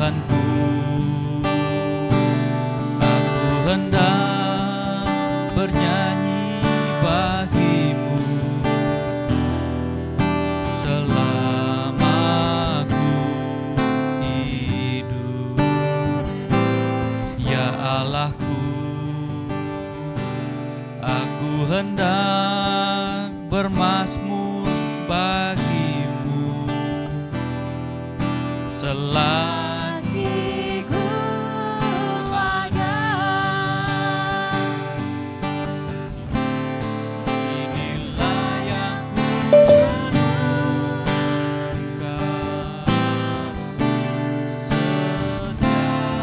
Tuhanku, aku hendak bernyanyi bagimu selama aku hidup. Ya Allahku, aku hendak bermazmur bagimu selagi ku ada. Inilah yang ku renungkan setiap waktu.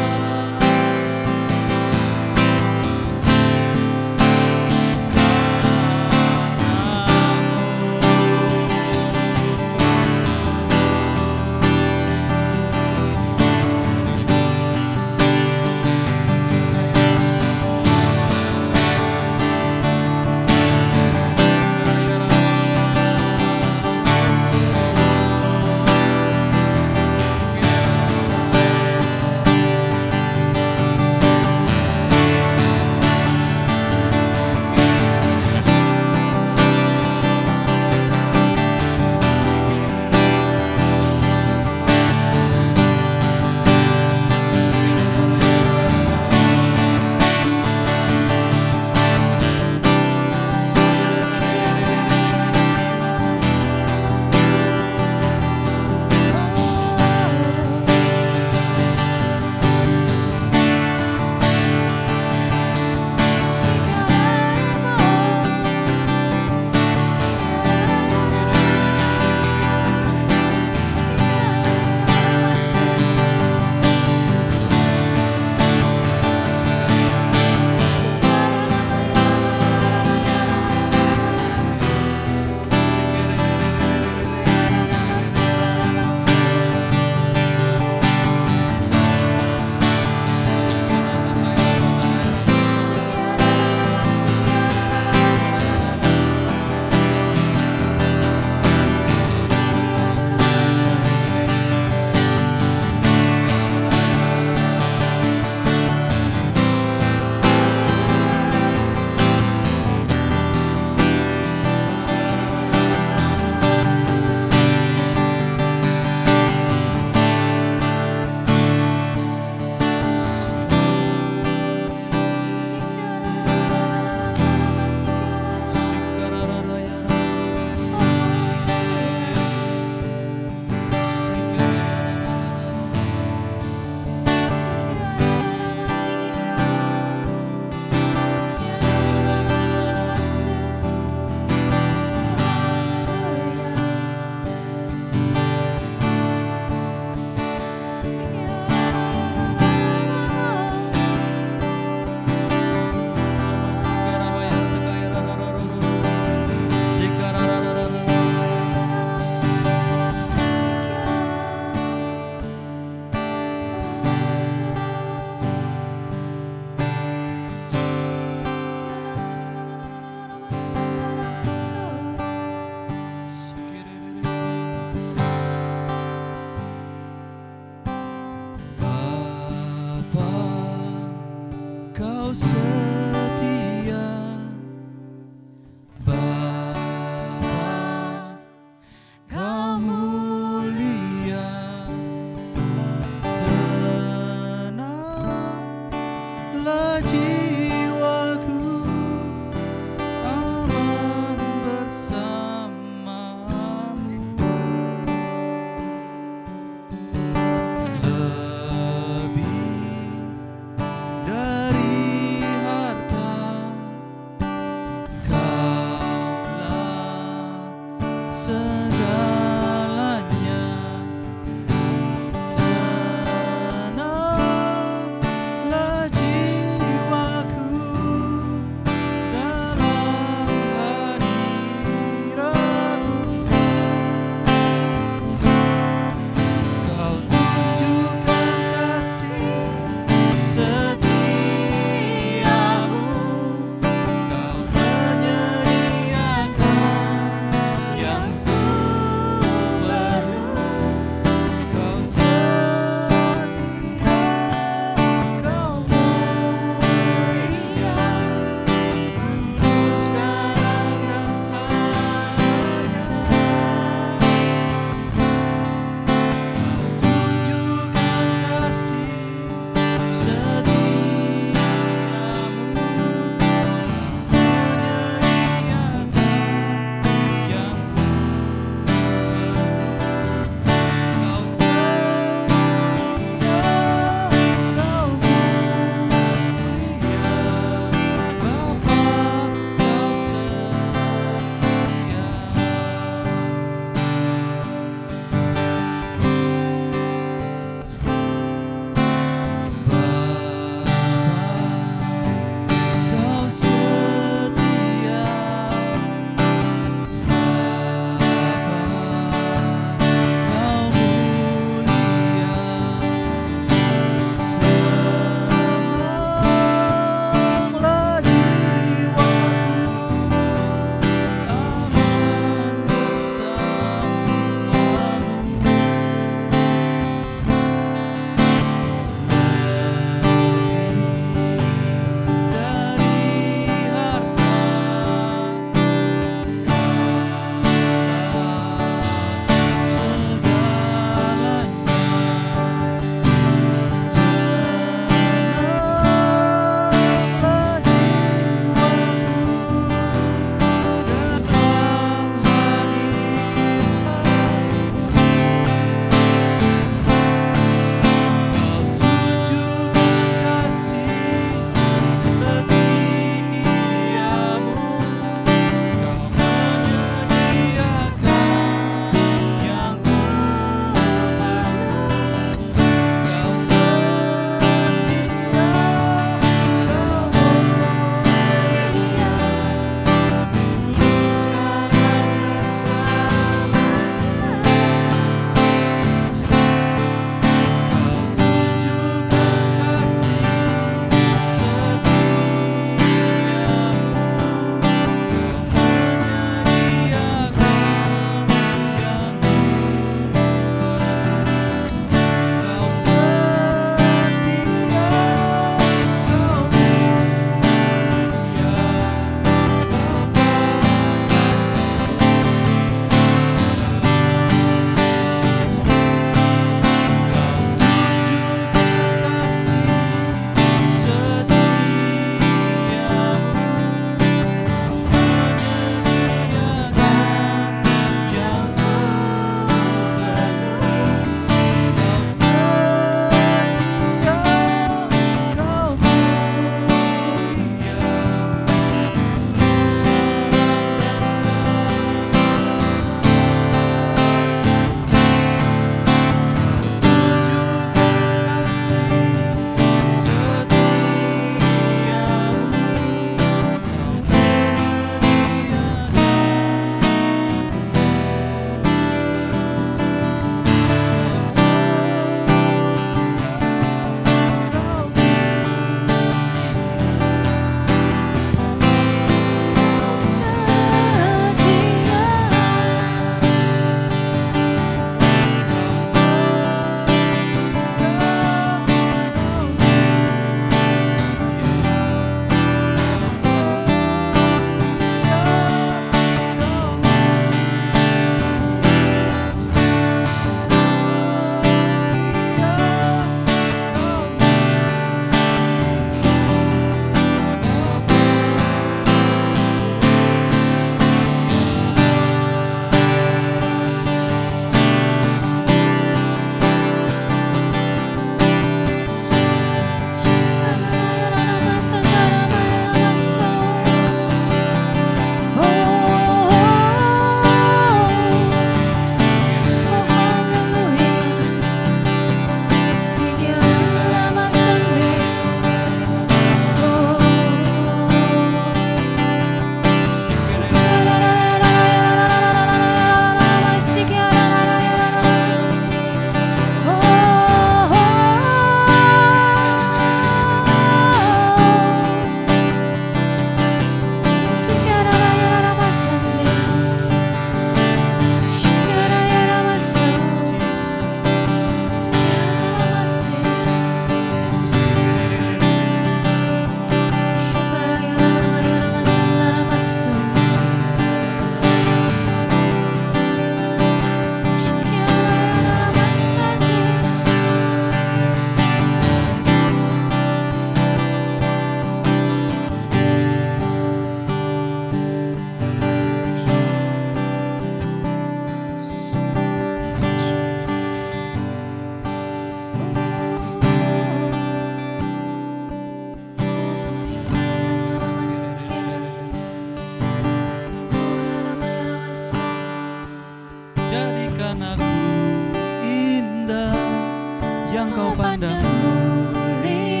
mulia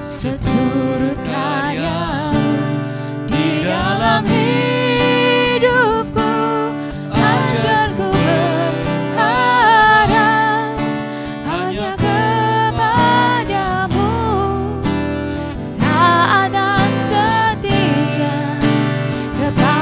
seturut karyamu di dalam hidupku. Ajarku berharap hanya kepadamu, taat dan setia kepadamu,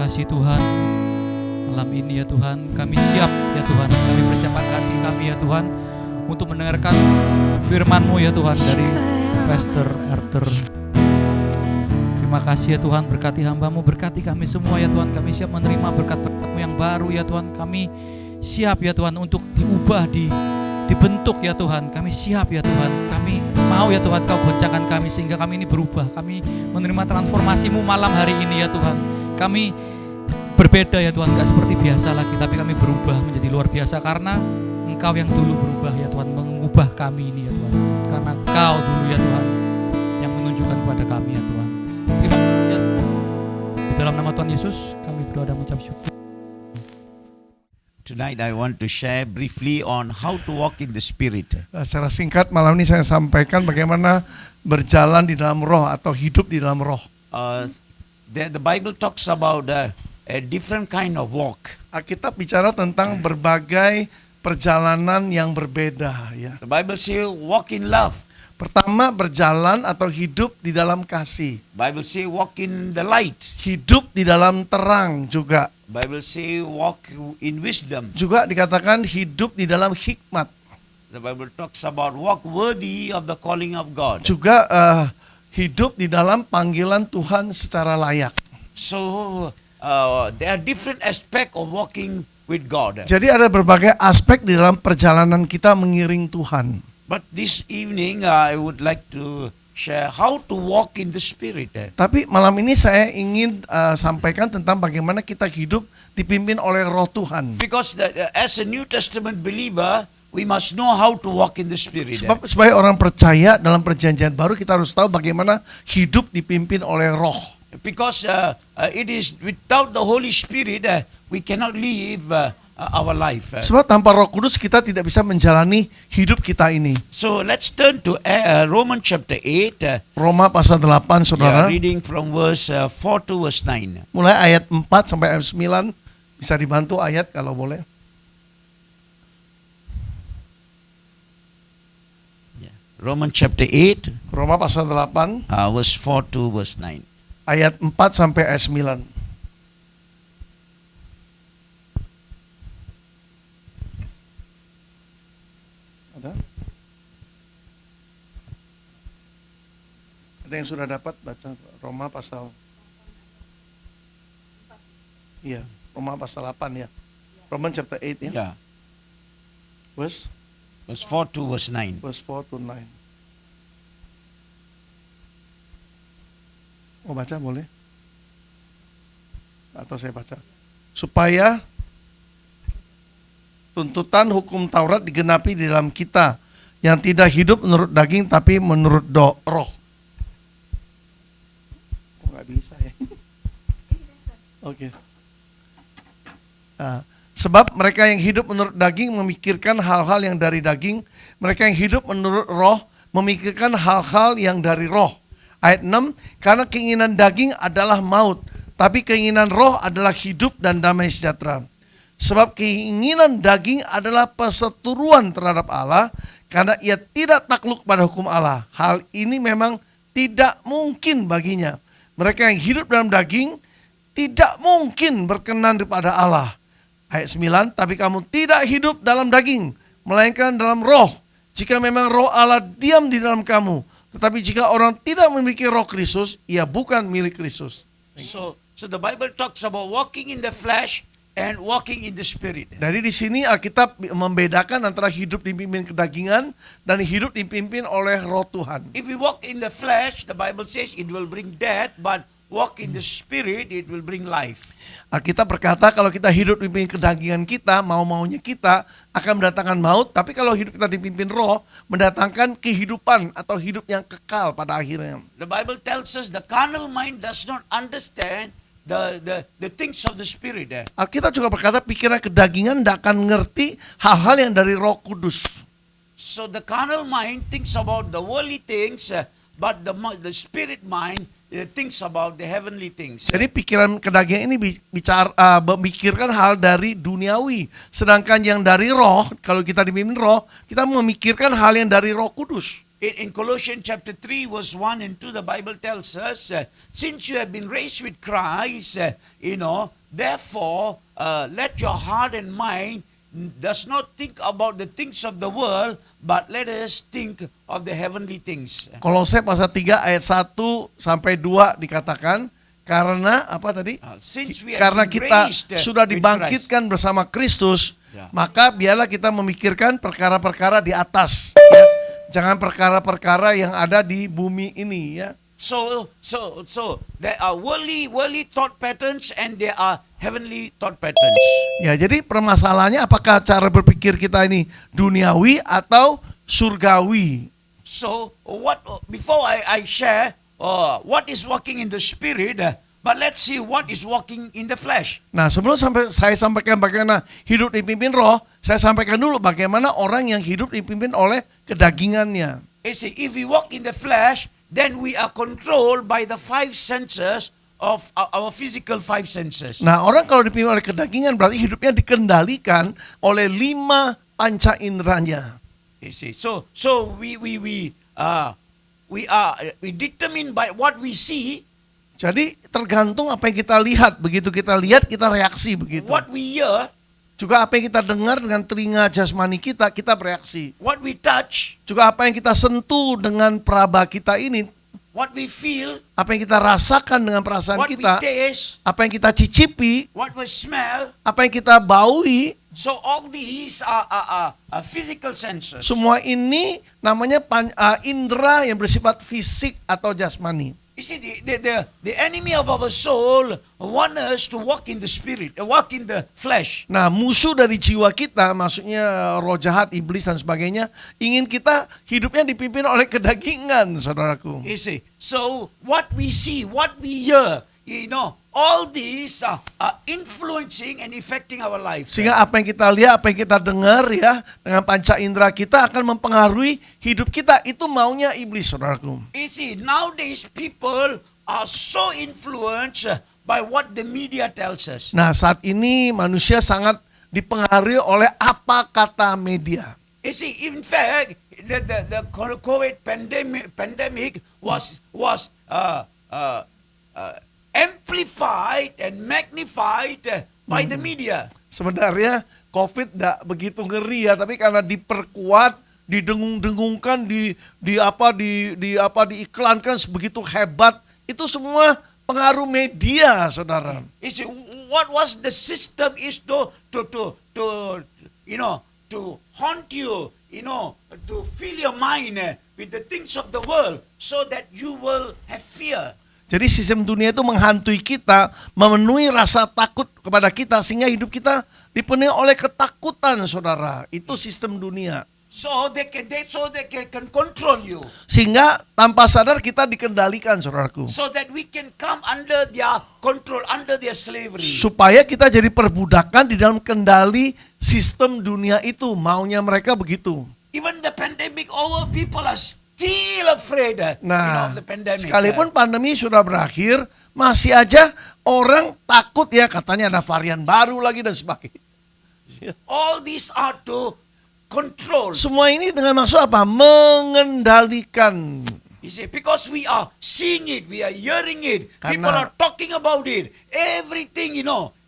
kasih Tuhan. Malam ini ya Tuhan, kami siap ya Tuhan. Kami persiapkan hati kami ya Tuhan untuk mendengarkan firman-Mu ya Tuhan dari Pastor Arthur. Terima kasih ya Tuhan, berkati hamba-Mu, berkati kami semua ya Tuhan. Kami siap menerima berkat-berkat-Mu yang baru ya Tuhan. Kami siap ya Tuhan untuk diubah, dibentuk ya Tuhan. Kami siap ya Tuhan. Kami mau ya Tuhan Kau goncangkan kami sehingga kami ini berubah. Kami menerima transformasi-Mu malam hari ini ya Tuhan. Kami berbeda ya Tuhan, gak seperti biasa lagi, tapi kami berubah menjadi luar biasa karena Engkau yang dulu berubah ya Tuhan, mengubah kami ini ya Tuhan. Karena Kau dulu ya Tuhan yang menunjukkan kepada kami ya Tuhan. Terima kasih ya. Di dalam nama Tuhan Yesus kami berdoa dan mengucap syukur. Tonight I want to share briefly on how to walk in the Spirit. Secara singkat malam ini saya sampaikan bagaimana berjalan di dalam roh atau hidup di dalam roh. The Bible talks about a different kind of walk. Alkitab bicara tentang berbagai perjalanan yang berbeda ya. The Bible says walk in love. Pertama, berjalan atau hidup di dalam kasih. Bible says walk in the light. Hidup di dalam terang juga. Bible says walk in wisdom. Juga dikatakan hidup di dalam hikmat. The Bible talks about walk worthy of the calling of God. Juga hidup di dalam panggilan Tuhan secara layak. So there are different aspects of walking with God. Jadi ada berbagai aspek di dalam perjalanan kita mengiring Tuhan. But this evening I would like to share how to walk in the Spirit. Tapi malam ini saya ingin sampaikan tentang bagaimana kita hidup dipimpin oleh Roh Tuhan. Because as a New Testament believer, we must know how to walk in the Spirit. Sebab sebagai orang percaya dalam perjanjian baru kita harus tahu bagaimana hidup dipimpin oleh Roh. Because it is without the Holy Spirit we cannot live our life. Sebab tanpa Roh Kudus kita tidak bisa menjalani hidup kita ini. So let's turn to Romans chapter 8. Roma pasal 8 saudara. Reading from verse 4 to verse 9. Mulai ayat 4 sampai ayat 9. Bisa dibantu ayat kalau boleh. Romans chapter 8, Roma pasal 8 verse 4 to verse 9. ayat 4 sampai ayat 9. Ada? Ada yang sudah dapat baca Roma pasal? Iya, Roma pasal 8 ya. Roman chapter 8 ya. Yeah, Verse verse 4 to verse 9. 4 to 9. Mau baca boleh? Atau saya baca? Supaya tuntutan hukum Taurat digenapi di dalam kita yang tidak hidup menurut daging tapi menurut roh. Kok nggak bisa ya? Oke. Nah, sebab mereka yang hidup menurut daging memikirkan hal-hal yang dari daging, mereka yang hidup menurut roh memikirkan hal-hal yang dari roh. Ayat 6, karena keinginan daging adalah maut, tapi keinginan roh adalah hidup dan damai sejahtera. Sebab keinginan daging adalah perseteruan terhadap Allah, karena ia tidak takluk pada hukum Allah. Hal ini memang tidak mungkin baginya. Mereka yang hidup dalam daging tidak mungkin berkenan kepada Allah. Ayat 9, tapi kamu tidak hidup dalam daging, melainkan dalam roh. Jika memang roh Allah diam di dalam kamu. Tetapi jika orang tidak memiliki roh Kristus, ia bukan milik Kristus. So the Bible talks about walking in the flesh and walking in the spirit. Dari di sini Alkitab membedakan antara hidup dipimpin kedagingan dan hidup dipimpin oleh roh Tuhan. If we walk in the flesh, the Bible says it will bring death, but walk in the spirit, it will bring life. Alkitab berkata kalau kita hidup dipimpin kedagingan kita, mau-maunya kita akan mendatangkan maut. Tapi kalau hidup kita dipimpin roh, mendatangkan kehidupan atau hidup yang kekal pada akhirnya. The Bible tells us the carnal mind does not understand the things of the spirit. Alkitab juga berkata pikiran kedagingan tidak akan mengerti hal-hal yang dari Roh Kudus. So the carnal mind thinks about the worldly things, but the spirit mind thinks about the heavenly things. Jadi pikiran kedagingan ini memikirkan hal dari duniawi. Sedangkan yang dari roh, kalau kita dipimpin roh, kita memikirkan hal yang dari Roh Kudus. In Colossians chapter 3 verse 1 and 2, the Bible tells us, since you have been raised with Christ, therefore let your heart and mind does not think about the things of the world, but let us think of the heavenly things. Kolose pasal 3 ayat 1 sampai 2 dikatakan, karena apa tadi? Since we have Karena been kita raised sudah with dibangkitkan bersama Kristus, Ya. maka biarlah kita memikirkan perkara-perkara di atas, ya. Jangan perkara-perkara yang ada di bumi ini, ya. So there are worldly thought patterns and there are heavenly thought patterns. Ya, jadi permasalahannya apakah cara berpikir kita ini duniawi atau surgawi? So before I share what is walking in the spirit, but let's see what is walking in the flesh. Nah, sebelum saya sampaikan bagaimana hidup dipimpin roh, saya sampaikan dulu bagaimana orang yang hidup dipimpin oleh kedagingannya. You see, if we walk in the flesh, then we are controlled by the five senses of our physical five senses. Nah, orang kalau dipimpin oleh kedagingan berarti hidupnya dikendalikan oleh 5 panca inderanya. You see, so we determine by what we see, Jadi tergantung apa yang kita lihat. Begitu kita lihat, kita reaksi begitu. what we hear, Juga apa yang kita dengar dengan telinga jasmani kita, kita bereaksi. what we touch, Juga apa yang kita sentuh dengan peraba kita ini, what we feel, apa yang kita rasakan dengan perasaan what we kita, taste, apa yang kita cicipi, what we smell. apa yang kita baui, So all these are physical senses. semua ini namanya indera yang bersifat fisik atau jasmani. You see, the enemy of our soul want us to walk in the spirit, walk in the flesh. Nah, musuh dari jiwa kita, maksudnya roh jahat, iblis dan sebagainya, ingin kita hidupnya dipimpin oleh kedagingan, saudaraku. You see, so what we see, what we hear, all these are influencing and affecting our lives. Sehingga apa yang kita lihat, apa yang kita dengar ya, dengan panca indera kita akan mempengaruhi hidup kita. Itu maunya iblis, saudaraku. You see, nowadays people are so influenced by what the media tells us. Nah, saat ini manusia sangat dipengaruhi oleh apa kata media. You see, in fact, the COVID pandemic was amplified and magnified by the media. Sebenarnya COVID tidak begitu ngeri ya, tapi karena diperkuat, didengung-dengungkan, diiklankan sebegitu hebat, itu semua pengaruh media, saudara. You see, what was the system is to haunt you, to fill your mind with the things of the world, so that you will have fear. Jadi sistem dunia itu menghantui kita, memenuhi rasa takut kepada kita, sehingga hidup kita dipenuhi oleh ketakutan, saudara. Itu sistem dunia. So they can control you. Sehingga tanpa sadar kita dikendalikan, saudaraku. So that we can come under their control, under their slavery. Supaya kita jadi perbudakan di dalam kendali sistem dunia itu. Maunya mereka begitu. Even the pandemic over, people are still afraid Nah, of the pandemic. sekalipun pandemi sudah berakhir, masih aja orang takut ya, katanya ada varian baru lagi dan sebagainya. All these are to control. Semua ini dengan maksud apa? Mengendalikan. You see, because we are seeing it, we are hearing it, people Karena- are talking about it, everything,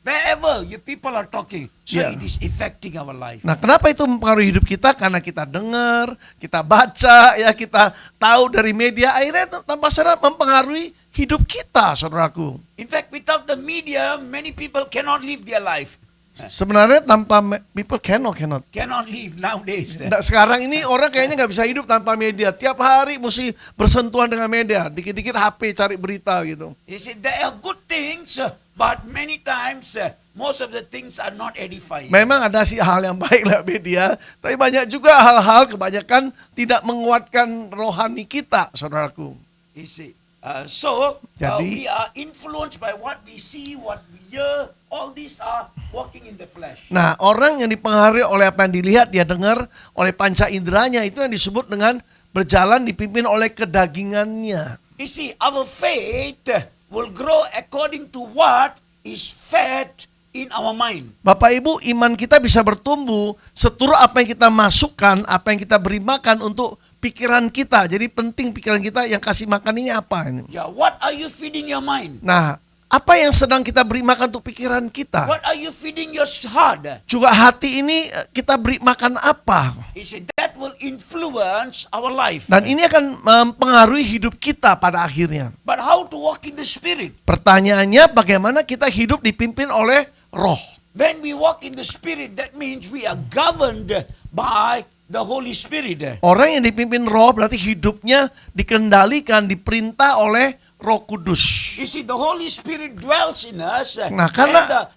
wherever people are talking. So Yeah. it is affecting our life. Nah, kenapa itu mempengaruhi hidup kita? Karena kita dengar, kita baca, ya kita tahu dari media, akhirnya tanpa sadar mempengaruhi hidup kita, saudaraku. In fact, without the media, many people cannot live their life. Sebenarnya tanpa people cannot. Cannot live nowadays. Nah, sekarang ini orang kayaknya nggak bisa hidup tanpa media. Tiap hari mesti bersentuhan dengan media. Dikit-dikit HP cari berita gitu. You see, there are good things, but many times most of the things are not edifying. Memang ada sih hal yang baik lewat media, tapi banyak juga hal-hal kebanyakan tidak menguatkan rohani kita, saudaraku. You see, so Jadi- we are influenced by what we see, what we hear. All these are walking in the flesh. Nah, orang yang dipengaruhi oleh apa yang dilihat, dia dengar, oleh panca inderanya, itu yang disebut dengan berjalan dipimpin oleh kedagingannya. You see, our faith will grow according to what is fed in our mind. Bapak Ibu, iman kita bisa bertumbuh seturut apa yang kita masukkan, apa yang kita beri makan untuk pikiran kita. Jadi penting pikiran kita yang kasih makan ini apa ini. Yeah, what are you feeding your mind? Nah, apa yang sedang kita beri makan untuk pikiran kita? What are you feeding your heart? Juga hati ini kita beri makan apa? You see, that will influence our life. Dan ini akan mempengaruhi hidup kita pada akhirnya. But how to walk in the Spirit? Pertanyaannya bagaimana kita hidup dipimpin oleh roh. When we walk in the Spirit, that means we are governed by the Holy Spirit. Orang yang dipimpin roh berarti hidupnya dikendalikan, diperintah oleh Roh Kudus. You see, the Holy Spirit dwells in us, Nah, karena-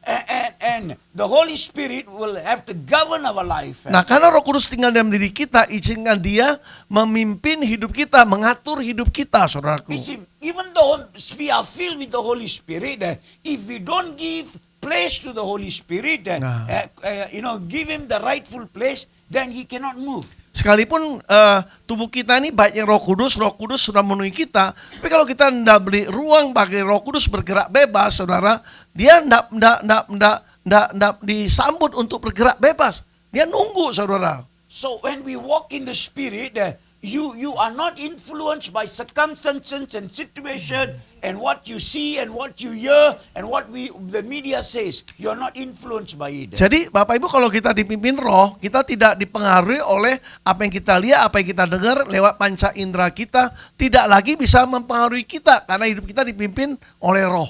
and the Holy Spirit will have to govern our life. Nah, karena Roh Kudus tinggal dalam diri kita, izinkan dia memimpin hidup kita, mengatur hidup kita, saudaraku. You see, even though we are filled with the Holy Spirit, if we don't give place to the Holy Spirit, Nah. give him the rightful place, then he cannot move. Sekalipun tubuh kita ini baiknya Roh Kudus sudah memenuhi kita, tapi kalau kita tidak beri ruang bagi Roh Kudus bergerak bebas, saudara, dia tidak disambut untuk bergerak bebas. Dia nunggu, saudara. So when we walk in the Spirit, you are not influenced by circumstances and situation and what you see and what you hear and what the media says. You are not influenced by it. Jadi Bapak Ibu, kalau kita dipimpin roh, kita tidak dipengaruhi oleh apa yang kita lihat, apa yang kita dengar lewat panca indera kita, tidak lagi bisa mempengaruhi kita karena hidup kita dipimpin oleh roh.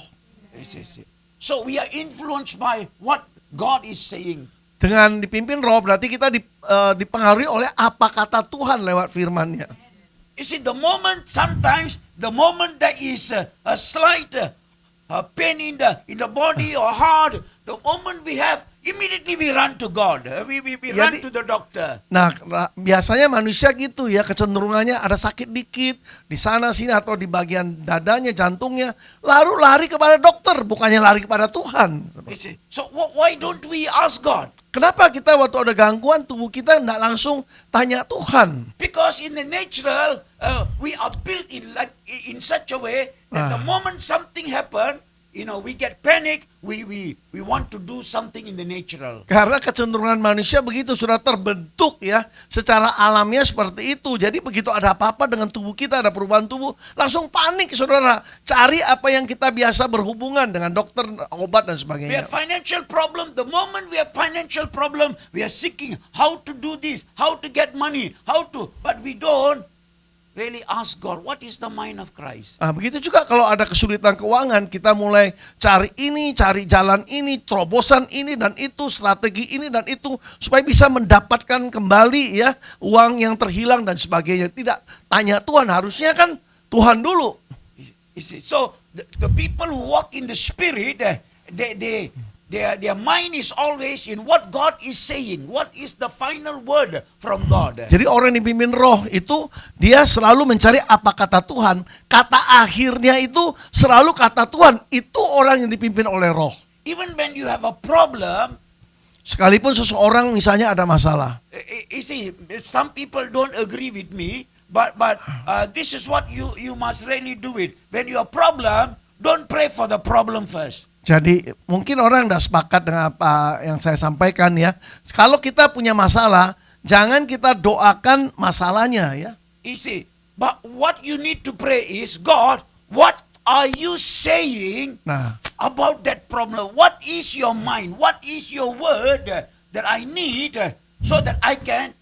So we are influenced by what God is saying. Dengan dipimpin roh berarti kita dipengaruhi oleh apa kata Tuhan lewat firman-Nya. You see, sometimes the moment there is a slight pain in the body or heart, the moment we have, immediately we run to God. We run to the doctor. Nah, biasanya manusia gitu ya, kecenderungannya ada sakit dikit di sana sini atau di bagian dadanya, jantungnya, lalu lari kepada dokter, bukannya lari kepada Tuhan. You see, so why don't we ask God? Kenapa kita waktu ada gangguan tubuh kita tidak langsung tanya Tuhan? Because in the natural, we are built in such a way that the moment something happen, we get panic, we want to do something in the natural. Karena kecenderungan manusia begitu sudah terbentuk ya secara alamiah seperti itu. Jadi begitu ada apa-apa dengan tubuh kita, ada perubahan tubuh, langsung panik saudara. Cari apa yang kita biasa berhubungan dengan dokter, obat dan We sebagainya. have financial problem. The moment we have financial problem, we are seeking how to do this, how to get money, but we don't really ask God, what is the mind of Christ? Nah, begitu juga kalau ada kesulitan keuangan, kita mulai cari ini, cari jalan ini, terobosan ini dan itu, strategi ini dan itu, supaya bisa mendapatkan kembali ya uang yang terhilang dan sebagainya. Tidak tanya Tuhan, harusnya kan Tuhan dulu. You see, so the people who walk in the Spirit, their mind is always in what God is saying. What is the final word from God? Jadi orang yang dipimpin roh itu dia selalu mencari apa kata Tuhan. Kata akhirnya itu selalu kata Tuhan. Itu orang yang dipimpin oleh roh. Even when you have a problem, Sekalipun seseorang misalnya ada masalah. you see, some people don't agree with me, but this is what you must really do it. When you have problem, don't pray for the problem first. Jadi mungkin orang tidak sepakat dengan apa yang saya sampaikan ya. Kalau kita punya masalah, jangan kita doakan masalahnya ya. You see, but what you need to pray is, God, what are you saying Nah, about that problem? What is your mind? What is your word that I need so that I can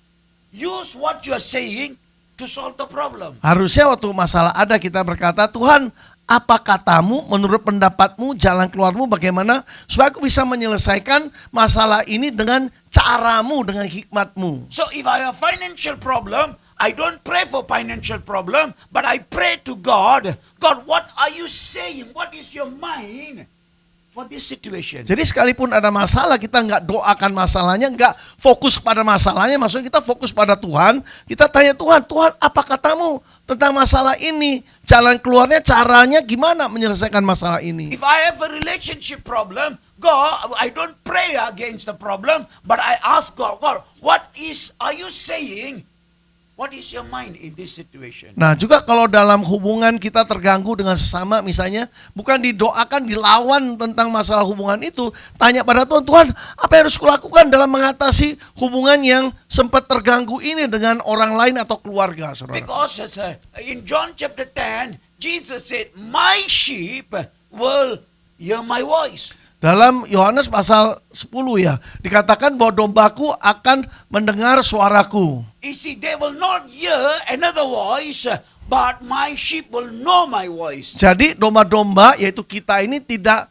use what you are saying to solve the problem? harusnya waktu masalah ada kita berkata, Tuhan, apa katamu, menurut pendapatmu, jalan keluarmu bagaimana supaya aku bisa menyelesaikan masalah ini dengan caramu, dengan hikmatmu. So if I have financial problem, I don't pray for financial problem, but I pray to God. God, what are you saying? What is your mind for this situation? Jadi sekalipun ada masalah, kita nggak doakan masalahnya, nggak fokus pada masalahnya, maksudnya kita fokus pada Tuhan. Kita tanya Tuhan, Tuhan apa katamu tentang masalah ini? Jalan keluarnya, caranya gimana menyelesaikan masalah ini? If I have a relationship problem, God, I don't pray against the problem, but I ask God, God, are you saying? What is your mind in this situation? Nah juga kalau dalam hubungan kita terganggu dengan sesama misalnya, bukan didoakan, dilawan tentang masalah hubungan itu, tanya pada Tuhan, Tuhan apa yang harus kulakukan dalam mengatasi hubungan yang sempat terganggu ini dengan orang lain atau keluarga, saudara. Because in John chapter 10, Jesus said, my sheep will hear my voice. Dalam Yohanes pasal 10 ya, dikatakan bahwa dombaku akan mendengar suaraku. You see, they will not hear another voice, but my sheep will know my voice. Jadi domba-domba yaitu kita ini tidak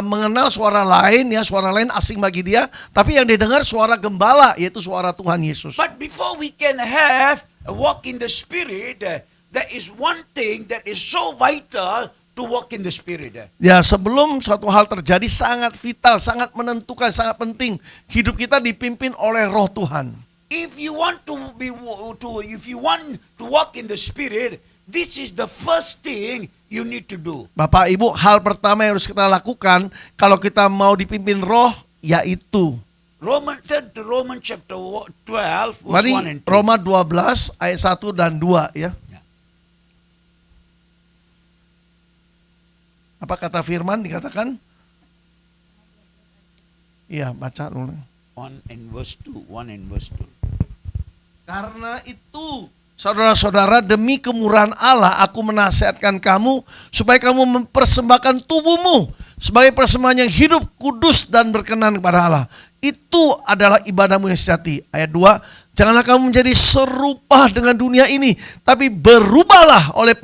mengenal suara lain ya, suara lain asing bagi dia, tapi yang didengar suara gembala yaitu suara Tuhan Yesus. But before we can have a walk in the Spirit, there is one thing that is so vital to walk in the Spirit. Ya sebelum suatu hal terjadi sangat vital, sangat menentukan, sangat penting hidup kita dipimpin oleh Roh Tuhan. If you want to walk in the Spirit, this is the first thing you need to do. Bapak Ibu, hal pertama yang harus kita lakukan kalau kita mau dipimpin Roh yaitu Turn to Romans chapter 12, verse mari 1 and 2. Roma 12 ayat 1 dan 2 ya. Apa kata firman dikatakan? Iya, baca dulu. 1 and verse 2. Karena itu, saudara-saudara, demi kemurahan Allah aku menasihatkan kamu supaya kamu mempersembahkan tubuhmu sebagai persembahan yang hidup, kudus dan berkenan kepada Allah. Itu adalah ibadahmu yang sejati. Ayat 2, janganlah kamu menjadi serupa dengan dunia ini, tapi berubahlah oleh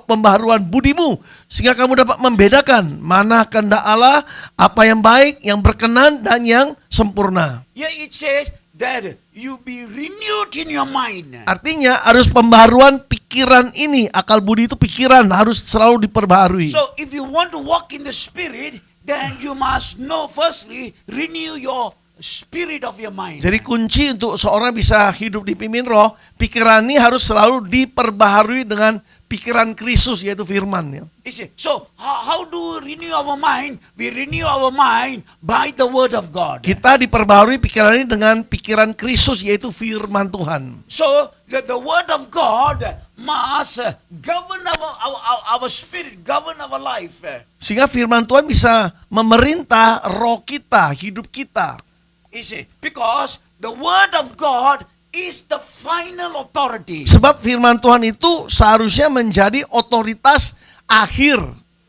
pembaharuan budimu, sehingga kamu dapat membedakan mana kehendak Allah, apa yang baik, yang berkenan, dan yang sempurna. Yeah, it says that you be renewed in your mind. Artinya harus pembaharuan pikiran ini, akal budi itu pikiran, harus selalu diperbaharui. So if you want to walk in the Spirit, then you must know firstly, renew your spirit of your mind. Jadi kunci untuk seorang bisa hidup dipimpin Roh, pikiran ini harus selalu diperbaharui dengan pikiran Kristus yaitu firman ya. You see, so how do we renew our mind? We renew our mind by the word of God. Kita diperbarui pikiran ini dengan pikiran Kristus yaitu firman Tuhan. So the word of God must govern our spirit, govern our life. Sehingga firman Tuhan bisa memerintah roh kita, hidup kita. You see, because the word of God is the final authority. Sebab firman Tuhan itu seharusnya menjadi otoritas akhir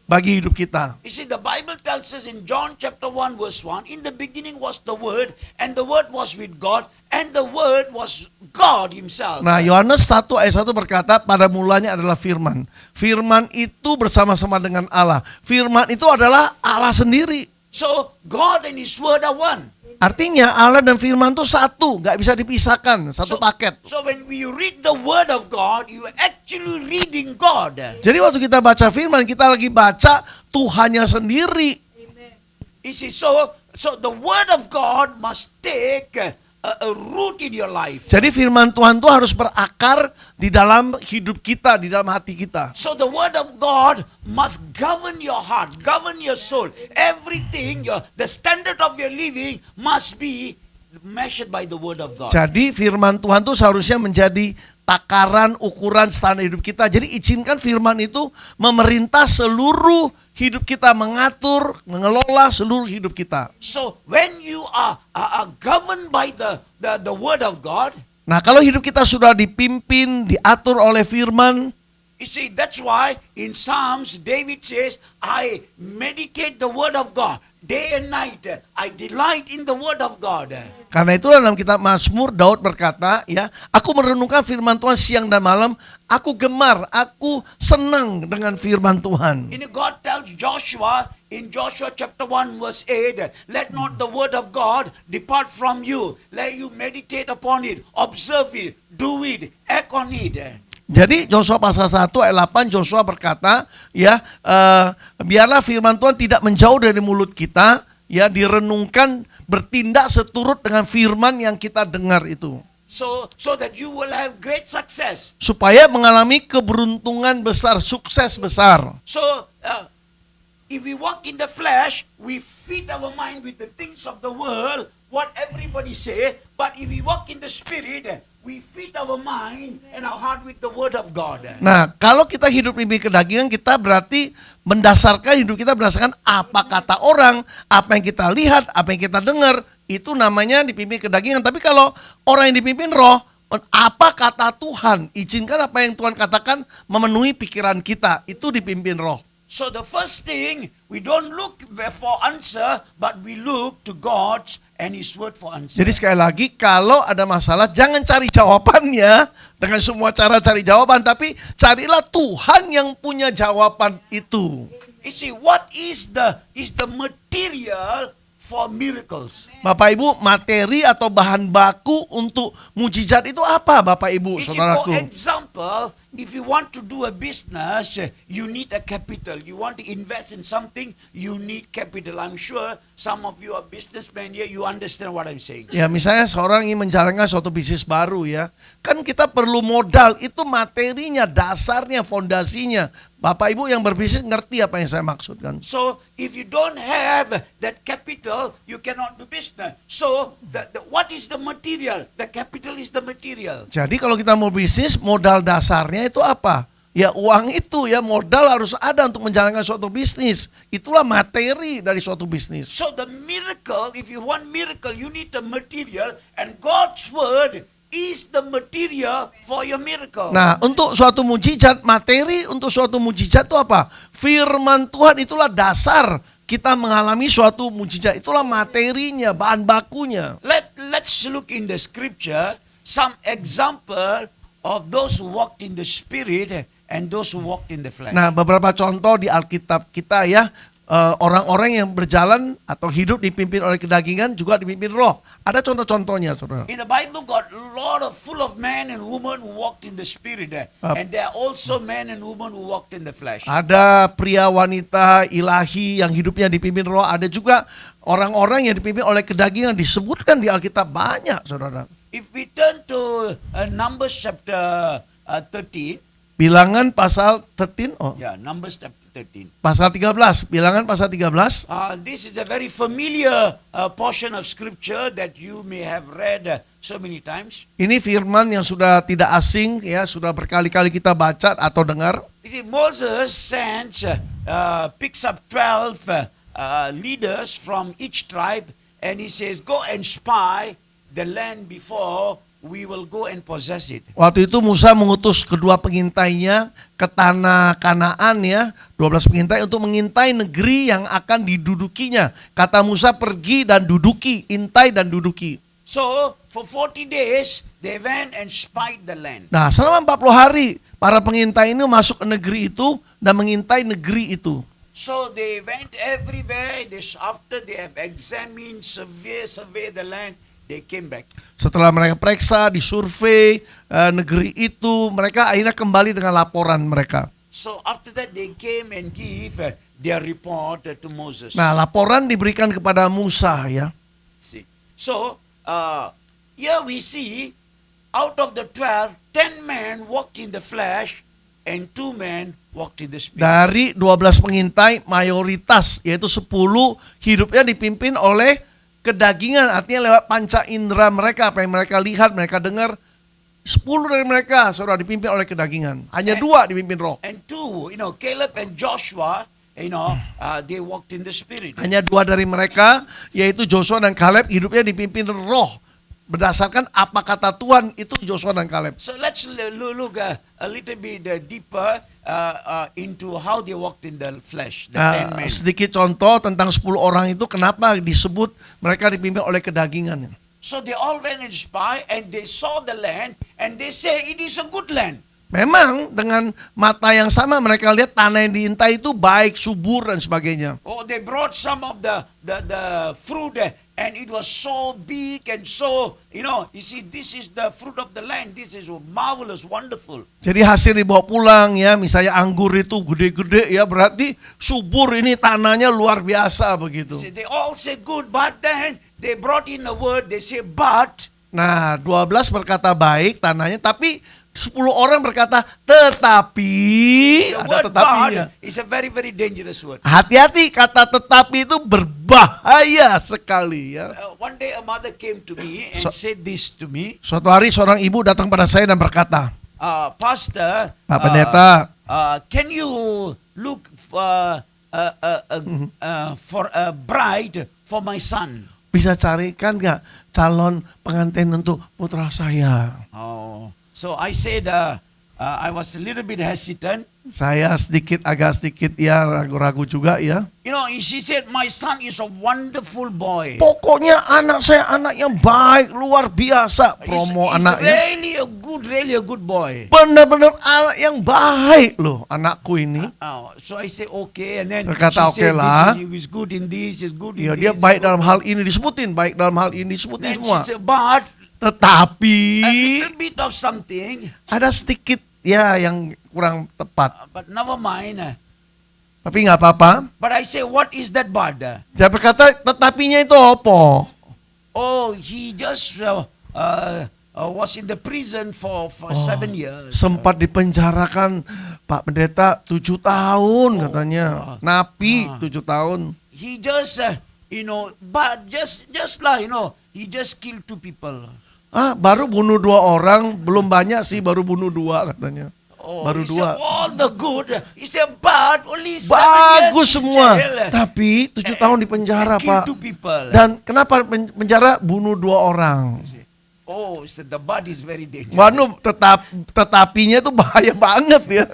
bagi hidup kita. You see, the Bible tells us in John chapter 1 verse 1, in the beginning was the Word, and the Word was with God, and the Word was God Himself. Nah, Yohanes 1 ayat 1 berkata, pada mulanya adalah firman. Firman itu bersama-sama dengan Allah. Firman itu adalah Allah sendiri. So, God and His Word are one. Artinya Allah dan firman itu satu, nggak bisa dipisahkan, satu paket. So when we read the Word of God, you are actually reading God. Jadi waktu kita baca firman, kita lagi baca Tuhannya sendiri. You see, so the Word of God must take a root in your life. Jadi firman Tuhan itu harus berakar di dalam hidup kita, di dalam hati kita. So the Word of God must govern your heart, govern your soul. Everything, the standard of your living must be measured by the Word of God. Jadi firman Tuhan itu seharusnya menjadi takaran, ukuran, standar hidup kita. Jadi izinkan firman itu memerintah seluruh hidup kita, mengatur, mengelola seluruh hidup kita. So when you are governed by the Word of God, Nah, kalau hidup kita sudah dipimpin, diatur oleh firman, you see, that's why in Psalms, David says, I meditate the Word of God day and night. I delight in the Word of God. karena itulah dalam kitab Mazmur Daud berkata, ya, aku merenungkan firman Tuhan siang dan malam, aku gemar, aku senang dengan firman Tuhan. You know, God tells Joshua in Joshua chapter 1 verse 8, let not the word of God depart from you. Let you meditate upon it, observe it, do it, act on it. Jadi Yosua pasal 1 ayat 8 Yosua berkata, ya, biarlah firman Tuhan tidak menjauh dari mulut kita, ya, direnungkan, bertindak seturut dengan firman yang kita dengar itu. So that you will have great success. Supaya mengalami keberuntungan besar, sukses besar. So if we walk in the flesh, we feed our mind with the things of the world, what everybody say. But if we walk in the spirit, we feed our mind and our heart with the word of God. Nah, kalau kita hidup lebih kedagingan, kita berarti mendasarkan hidup kita berdasarkan apa kata orang, apa yang kita lihat, apa yang kita dengar, itu namanya dipimpin kedagingan. Tapi kalau orang yang dipimpin roh, apa kata Tuhan, izinkan apa yang Tuhan katakan memenuhi pikiran kita, itu dipimpin roh. So the first thing, we don't look for answer, but we look to God and His word for answer. Jadi sekali lagi, kalau ada masalah, jangan cari jawabannya dengan semua cara cari jawaban, tapi carilah Tuhan yang punya jawaban itu. You see, what is the material for miracles? Bapak Ibu, materi atau bahan baku untuk mujizat itu apa, Bapak Ibu, You see, for saudaraku? example, if you want to do a business, you need a capital. You want to invest in something, you need capital. I'm sure some of you are businessmen here, you understand what I'm saying. Ya, misalnya seorang ingin menjalankan suatu bisnis baru, ya, kan kita perlu modal, itu materinya, dasarnya, fondasinya. Bapak Ibu yang berbisnis ngerti apa yang saya maksudkan. So, if you don't have that capital, you cannot do business. So, what is the material? The capital is the material. Jadi kalau kita mau bisnis, modal dasarnya itu apa? Ya uang itu, ya modal harus ada untuk menjalankan suatu bisnis. Itulah materi dari suatu bisnis. So, the miracle, if you want miracle, you need the material, and God's word is the material for your miracle. Nah, untuk suatu mujizat, materi untuk suatu mujizat itu apa? Firman Tuhan itulah dasar kita mengalami suatu mujizat. Itulah materinya, bahan bakunya. Let's look in the scripture some example of those who walked in the spirit and those who walked in the flesh. Nah, beberapa contoh di Alkitab kita, ya, orang-orang yang berjalan atau hidup dipimpin oleh kedagingan juga dipimpin roh. Ada contoh-contohnya, saudara. In the Bible, got a lot of full of men and women who walked in the spirit, and there are also men and women who walked in the flesh. Ada pria wanita ilahi yang hidupnya dipimpin roh. Ada juga orang-orang yang dipimpin oleh kedagingan, disebutkan di Alkitab banyak, saudara. If we turn to Numbers chapter 13, Bilangan pasal 13, Yeah, Numbers chapter 13. pasal 13. Bilangan pasal 13. This is a very familiar portion of scripture that you may have read so many times. Ini firman yang sudah tidak asing ya, sudah berkali-kali kita baca atau dengar. You see, Moses sends, picks up 12 leaders from each tribe, and he says, go and spy the land before we will go and possess it. Waktu itu Musa mengutus kedua pengintainya ke tanah Kanaan ya, 12 pengintai untuk mengintai negeri yang akan didudukinya. Kata Musa, pergi dan duduki, intai dan duduki. So, for 40 days, they went and spied the land. Nah, selama 40 hari para pengintai ini masuk ke negeri itu dan mengintai negeri itu. So they went everywhere. After they have examined, survey the land, they came back. Setelah mereka periksa, disurvei negeri itu, mereka akhirnya kembali dengan laporan mereka. So after that they came and give their report to Moses. Nah, laporan diberikan kepada Musa ya. See. So here we see out of the 12, 10 men walked in the flesh and 2 men walked in the spirit. Dari 12 pengintai, mayoritas yaitu 10 hidupnya dipimpin oleh kedagingan, artinya lewat panca indera mereka, apa yang mereka lihat, mereka dengar. 10 dari mereka saudara dipimpin oleh kedagingan. Hanya 2 dipimpin roh. And 2, Caleb and Joshua, they walked in the spirit. Hanya 2 dari mereka, yaitu Joshua dan Kaleb, hidupnya dipimpin roh. Berdasarkan apa kata Tuhan, itu Joshua dan Kaleb. So let's look a little bit deeper into how they walked in the flesh, the 10 men. Sedikit contoh tentang 10 orang itu, kenapa disebut mereka dipimpin oleh kedagingan. So they all went and spy and they saw the land and they say it is a good land. Memang dengan mata yang sama mereka lihat tanah yang diintai itu baik, subur dan sebagainya. Oh, they brought some of the fruit and it was so big and so, you see, this is the fruit of the land. This is marvelous, wonderful. Jadi hasil dibawa pulang ya, misalnya anggur itu gede-gede ya, berarti subur, ini tanahnya luar biasa begitu. See, they all say good, but then they brought in a word, they say but. Nah, 12 berkata baik tanahnya, tapi 10 orang berkata tetapi, The ada word tetapinya. but is a very, very dangerous word. Hati-hati, kata tetapi itu berbahaya sekali ya. One day a mother came to me and said this to me, Suatu hari seorang ibu datang pada saya dan berkata, Pastor, Pak Pendeta, can you look for a bride for my son? bisa carikan gak calon pengantin untuk putra saya? Oh, so I said, I was a little bit hesitant. Saya agak sedikit ya ragu-ragu juga ya. She said, my son is a wonderful boy. Pokoknya anak saya anak yang baik, luar biasa. Promo He's anaknya. really a good boy. Benar-benar anak yang baik loh anakku ini. So I said, okay. And then Berkata, she said, "Okay lah." he's good in this, he's good in Ya, this. dia baik dalam hal ini, disebutin baik dalam hal ini, disebutin Then she semua. said, but Tetapi a little bit of something, ada sedikit ya yang kurang tepat. but never mind. Tapi nggak apa-apa. But I say, what is that but? Saya berkata, tetapinya itu apa? Oh, he just was in the prison for 7 years. Sempat dipenjarakan Pak Pendeta 7 tahun katanya. Napi 7 tahun. He just, but just like, he just killed 2 people. Baru bunuh 2 orang, belum banyak sih, baru bunuh 2 katanya. Oh, Baru he 2. said, all the good. He said, but only 7 Bagus years in semua. jail. Tapi 7 tahun di penjara, And kill Pak. 2 people. Dan kenapa penjara bunuh 2 orang? Oh, so the but is very dangerous. Waduh, tetapinya itu bahaya banget ya.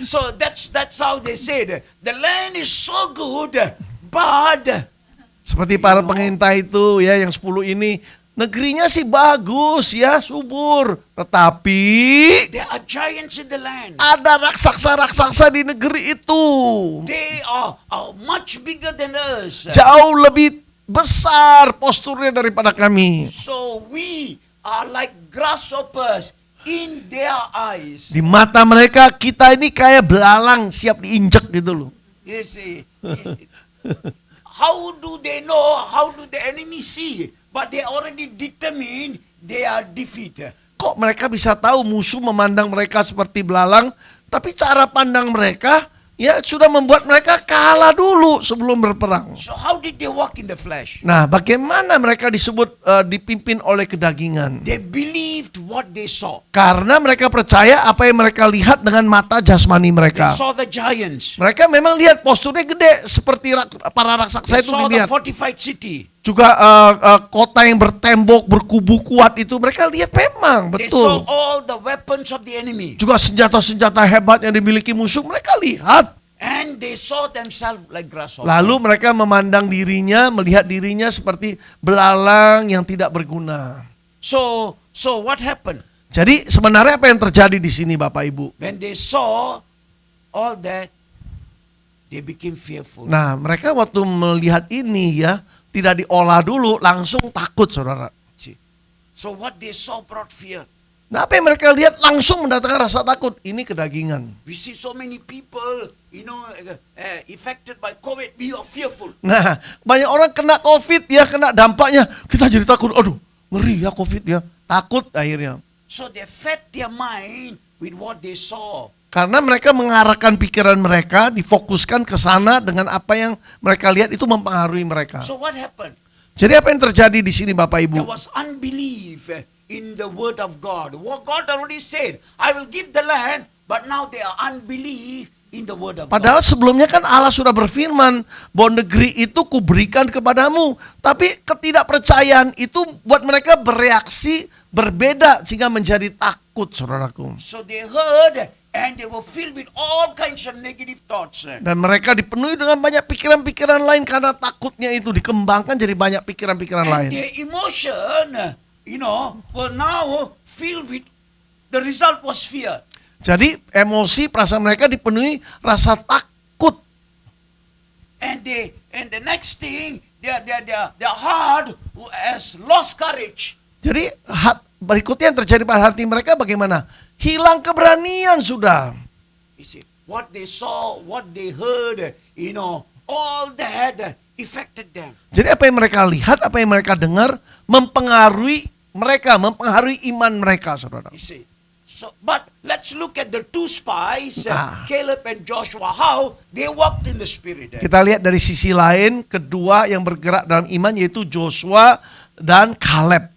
So that's how they said. The land is so good, but Seperti para pengintai itu ya, yang 10 ini, negerinya sih bagus ya, subur. Tetapi there are giants in the land. ada raksasa-raksasa di negeri itu. They are much bigger than us. Jauh lebih besar posturnya daripada kami. So we are like grasshoppers in their eyes. Di mata mereka kita ini kayak belalang siap diinjek gitu loh. You see, how do they know? How do the enemy see? But they already determined they are defeated. kok mereka bisa tahu musuh memandang mereka seperti belalang, tapi cara pandang mereka ya sudah membuat mereka kalah dulu sebelum berperang. So how did they walk in the flesh? Nah, bagaimana mereka disebut dipimpin oleh kedagingan? They believed what they saw. Karena mereka percaya apa yang mereka lihat dengan mata jasmani They mereka. saw the giants. Mereka memang lihat posturnya gede seperti para raksasa They itu saw the dilihat. fortified city. Juga kota yang bertembok, berkubu kuat itu mereka lihat memang They saw betul. all the weapons of the enemy. Juga senjata-senjata hebat yang dimiliki musuh mereka lihat. And they saw themselves like grasshoppers. Lalu mereka memandang dirinya, melihat dirinya seperti belalang yang tidak berguna. So what happened? Jadi sebenarnya apa yang terjadi di sini Bapak Ibu? When they saw all that, they became fearful. Nah, mereka waktu melihat ini ya, tidak diolah dulu, langsung takut saudara. See? So what they saw brought fear. Nah, apa yang mereka lihat langsung mendatangkan rasa takut. Ini kedagingan. We see so many people, affected by COVID. We are fearful. Nah, banyak orang kena COVID ya, kena dampaknya. Kita jadi takut. Aduh, ngeri ya COVID ya. Takut akhirnya. So they fed their mind with what they saw. Karena mereka mengarahkan pikiran mereka, difokuskan ke sana dengan apa yang mereka lihat itu mempengaruhi mereka. So what happened? Jadi apa yang terjadi di sini Bapak There Ibu? was unbelief in the word of God. What God already said, I will give the land, but now they are unbelief in the word of God. Padahal sebelumnya kan Allah sudah berfirman bahwa negeri itu kuberikan kepadamu. Tapi ketidakpercayaan itu buat mereka bereaksi berbeda sehingga menjadi takut saudaraku. So they heard and they were filled with all kinds of negative thoughts. Dan mereka dipenuhi dengan banyak pikiran-pikiran lain karena takutnya itu dikembangkan jadi banyak pikiran-pikiran And lain. their emotion, were now filled with, the result was fear. Jadi emosi perasaan mereka dipenuhi rasa takut. And the next thing, their heart has lost courage. Jadi berikutnya yang terjadi pada hati mereka bagaimana? Hilang keberanian sudah. You see, what they saw, what they heard, all that affected them. Jadi apa yang mereka lihat, apa yang mereka dengar mempengaruhi mereka, mempengaruhi iman mereka, saudara. You see. So, but let's look at the two spies, Ah. Caleb and Joshua, how they walked in the spirit. Kita lihat dari sisi lain, kedua yang bergerak dalam iman yaitu Joshua dan Caleb.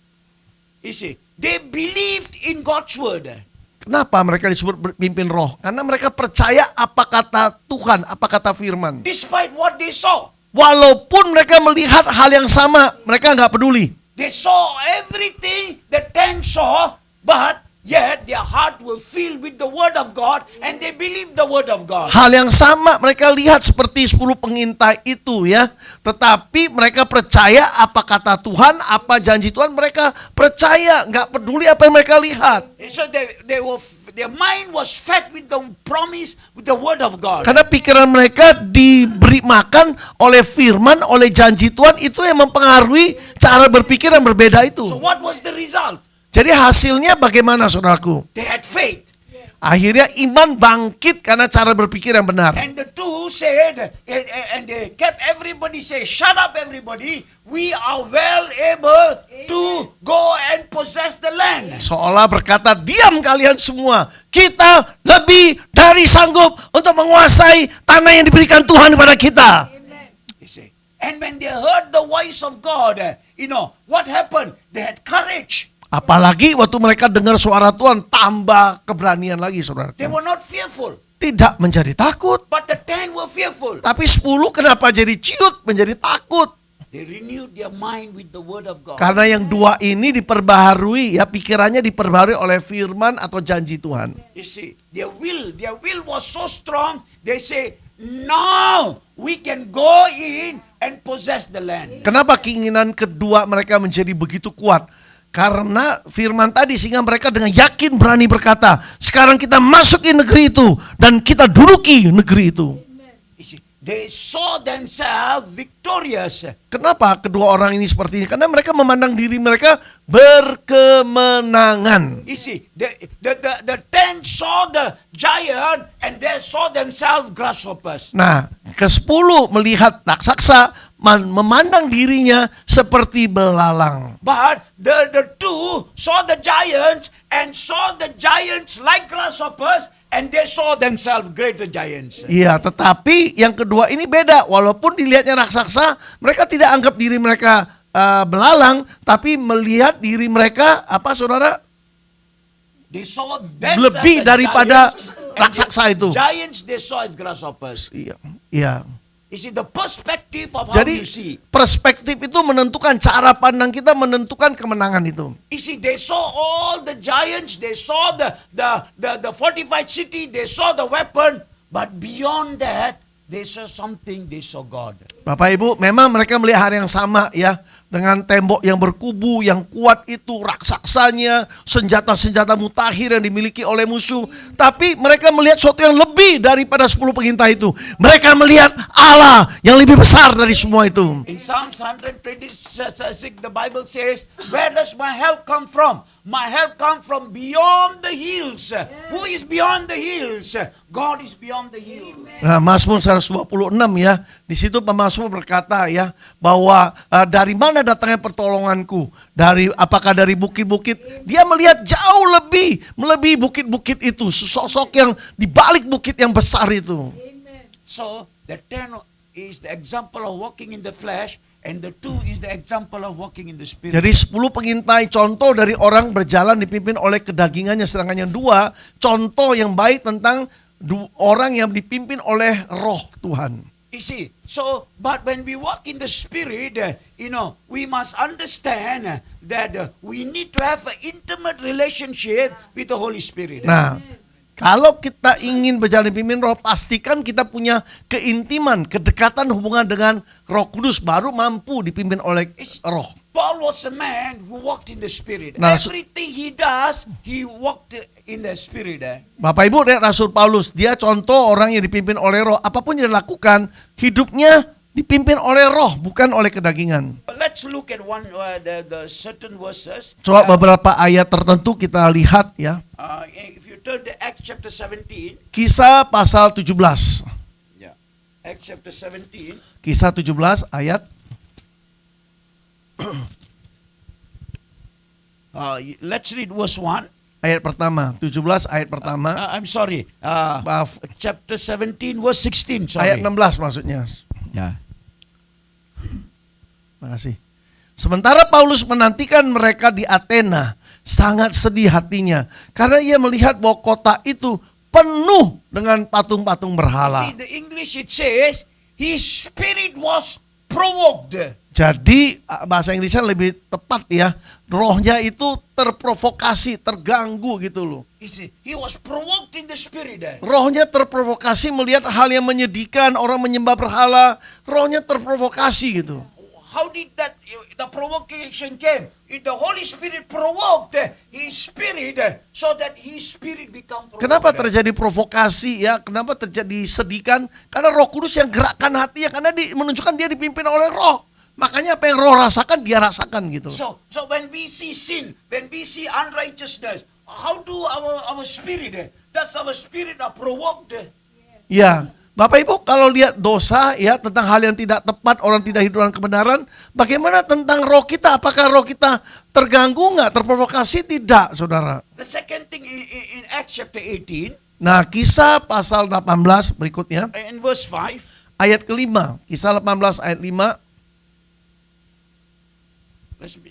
You see, they believed in God's word. Kenapa mereka disebut pimpin roh? Karena mereka percaya apa kata Tuhan, apa kata firman. Despite what they saw. Walaupun mereka melihat hal yang sama, mereka nggak peduli. They saw everything the ten saw, but yet their heart were filled with the word of God and they believed the word of God. Hal yang sama mereka lihat seperti 10 pengintai itu ya. Tetapi mereka percaya apa kata Tuhan, apa janji Tuhan, mereka percaya, nggak peduli apa yang mereka lihat. So their mind was fed with the promise, with the word of God. Karena pikiran mereka diberi makan oleh firman, oleh janji Tuhan, itu yang mempengaruhi cara berpikir yang berbeda itu. So what was the result? Jadi hasilnya bagaimana saudaraku? They had faith. Akhirnya iman bangkit karena cara berpikir yang benar. And the two said, and they kept everybody say, shut up everybody, we are well able to go and possess the land. Seolah berkata, diam kalian semua. Kita lebih dari sanggup untuk menguasai tanah yang diberikan Tuhan kepada kita. You see. And when they heard the voice of God, what happened? They had courage. Apalagi waktu mereka dengar suara Tuhan, tambah keberanian lagi saudara. They were not fearful, Tidak menjadi takut. but the 10 were fearful. Tapi 10 kenapa jadi ciut, menjadi takut? They renewed their mind with the word of God. Karena yang dua ini diperbaharui, ya pikirannya diperbaharui oleh firman atau janji Tuhan. You see, their will was so strong, they say, now we can go in and possess the land. Kenapa keinginan kedua mereka menjadi begitu kuat? Karena firman tadi sehingga mereka dengan yakin berani berkata, sekarang kita masuki negeri itu dan kita duduki negeri itu. You see, they saw themselves victorious. Kenapa kedua orang ini seperti ini? Karena mereka memandang diri mereka berkemenangan. You see, the 10 saw the giant and they saw themselves grasshoppers. Nah, ke-10 melihat raksasa, memandang dirinya seperti belalang. But the two saw the giants and saw the giants like grasshoppers, and they saw themselves greater giants. Iya, tetapi yang kedua ini beda. Walaupun dilihatnya raksasa, mereka tidak anggap diri mereka belalang, tapi melihat diri mereka apa, saudara? They saw themselves Lebih as daripada giants, and raksasa the itu. Giants they saw as grasshoppers. Iya, iya. You see the perspective of how Jadi you see. perspektif itu menentukan, cara pandang kita menentukan kemenangan itu. You see, they saw all the giants, they saw the fortified city, they saw the weapon, but beyond that, they saw something, they saw God. Bapak Ibu, memang mereka melihat hal yang sama ya. Dengan tembok yang berkubu, yang kuat itu, raksasanya, senjata-senjata mutakhir yang dimiliki oleh musuh. Tapi mereka melihat sesuatu yang lebih daripada 10 pengintai itu. Mereka melihat Allah yang lebih besar dari semua itu. In Psalms 126, the Bible says, where does my help come from? My help comes from beyond the hills. Who is beyond the hills? God is beyond the hills. Nah, Mazmur 126 ya. Di situ pemazmur berkata ya, bahwa dari mana datangnya pertolonganku? Apakah dari bukit-bukit? Dia melihat jauh lebih, melebihi bukit-bukit itu. Sosok yang di balik bukit yang besar itu. So, the 10 is the example of walking in the flesh, and the 2 is the example of walking in the spirit. Jadi 10 pengintai contoh dari orang berjalan dipimpin oleh kedagingannya. Sedangkan yang 2 contoh yang baik tentang orang yang dipimpin oleh roh Tuhan. You see, so, but when we walk in the Spirit, we must understand that we need to have an intimate relationship with the Holy Spirit. Nah, kalau kita ingin berjalan dipimpin roh, pastikan kita punya keintiman, kedekatan hubungan dengan Roh Kudus, baru mampu dipimpin oleh roh. Paul was a man who walked in the Spirit. Nah, Everything he does, he walked in the Spirit. Bapak Ibu, Rasul Paulus, dia contoh orang yang dipimpin oleh roh. Apapun yang dilakukan, hidupnya dipimpin oleh roh, bukan oleh kedagingan. Let's look at the certain verses. Coba beberapa ayat tertentu kita lihat ya. If you turn to Acts chapter 17. Kisah pasal 17. Yeah. Acts chapter 17. Kisah 17 ayat. Let's read verse 1. Ayat pertama, 17 ayat pertama. I'm sorry. Maaf, Chapter 17 verse 16. Sorry. ayat 16 maksudnya. Yeah. Makasih. Sementara Paulus menantikan mereka di Athena, sangat sedih hatinya karena ia melihat bahwa kota itu penuh dengan patung-patung berhala. See, the English it says, his spirit was provoked. Jadi bahasa Inggrisnya lebih tepat ya, rohnya itu terprovokasi, terganggu gitu loh. You see, he was provoked in the spirit. Rohnya terprovokasi melihat hal yang menyedihkan, orang menyembah berhala, rohnya terprovokasi gitu. How did the provocation came? The Holy Spirit provoked his spirit so that his spirit become provoked. Kenapa terjadi provokasi ya? Kenapa terjadi sedihkan? Karena Roh Kudus yang gerakkan hatinya, karena menunjukkan dia dipimpin oleh Roh. Makanya apa yang Roh rasakan, dia rasakan gitu. So when we see sin, when we see unrighteousness, how do our spirit? Does our spirit are provoked? Ya, Bapak Ibu kalau lihat dosa ya, tentang hal yang tidak tepat, orang tidak hidup dalam kebenaran, bagaimana tentang roh kita? Apakah roh kita terganggu nggak, terprovokasi? Tidak, saudara. The second thing in Acts chapter 18. Nah, Kisah pasal 18 berikutnya. In verse 5. Ayat kelima, Kisah 18 ayat 5.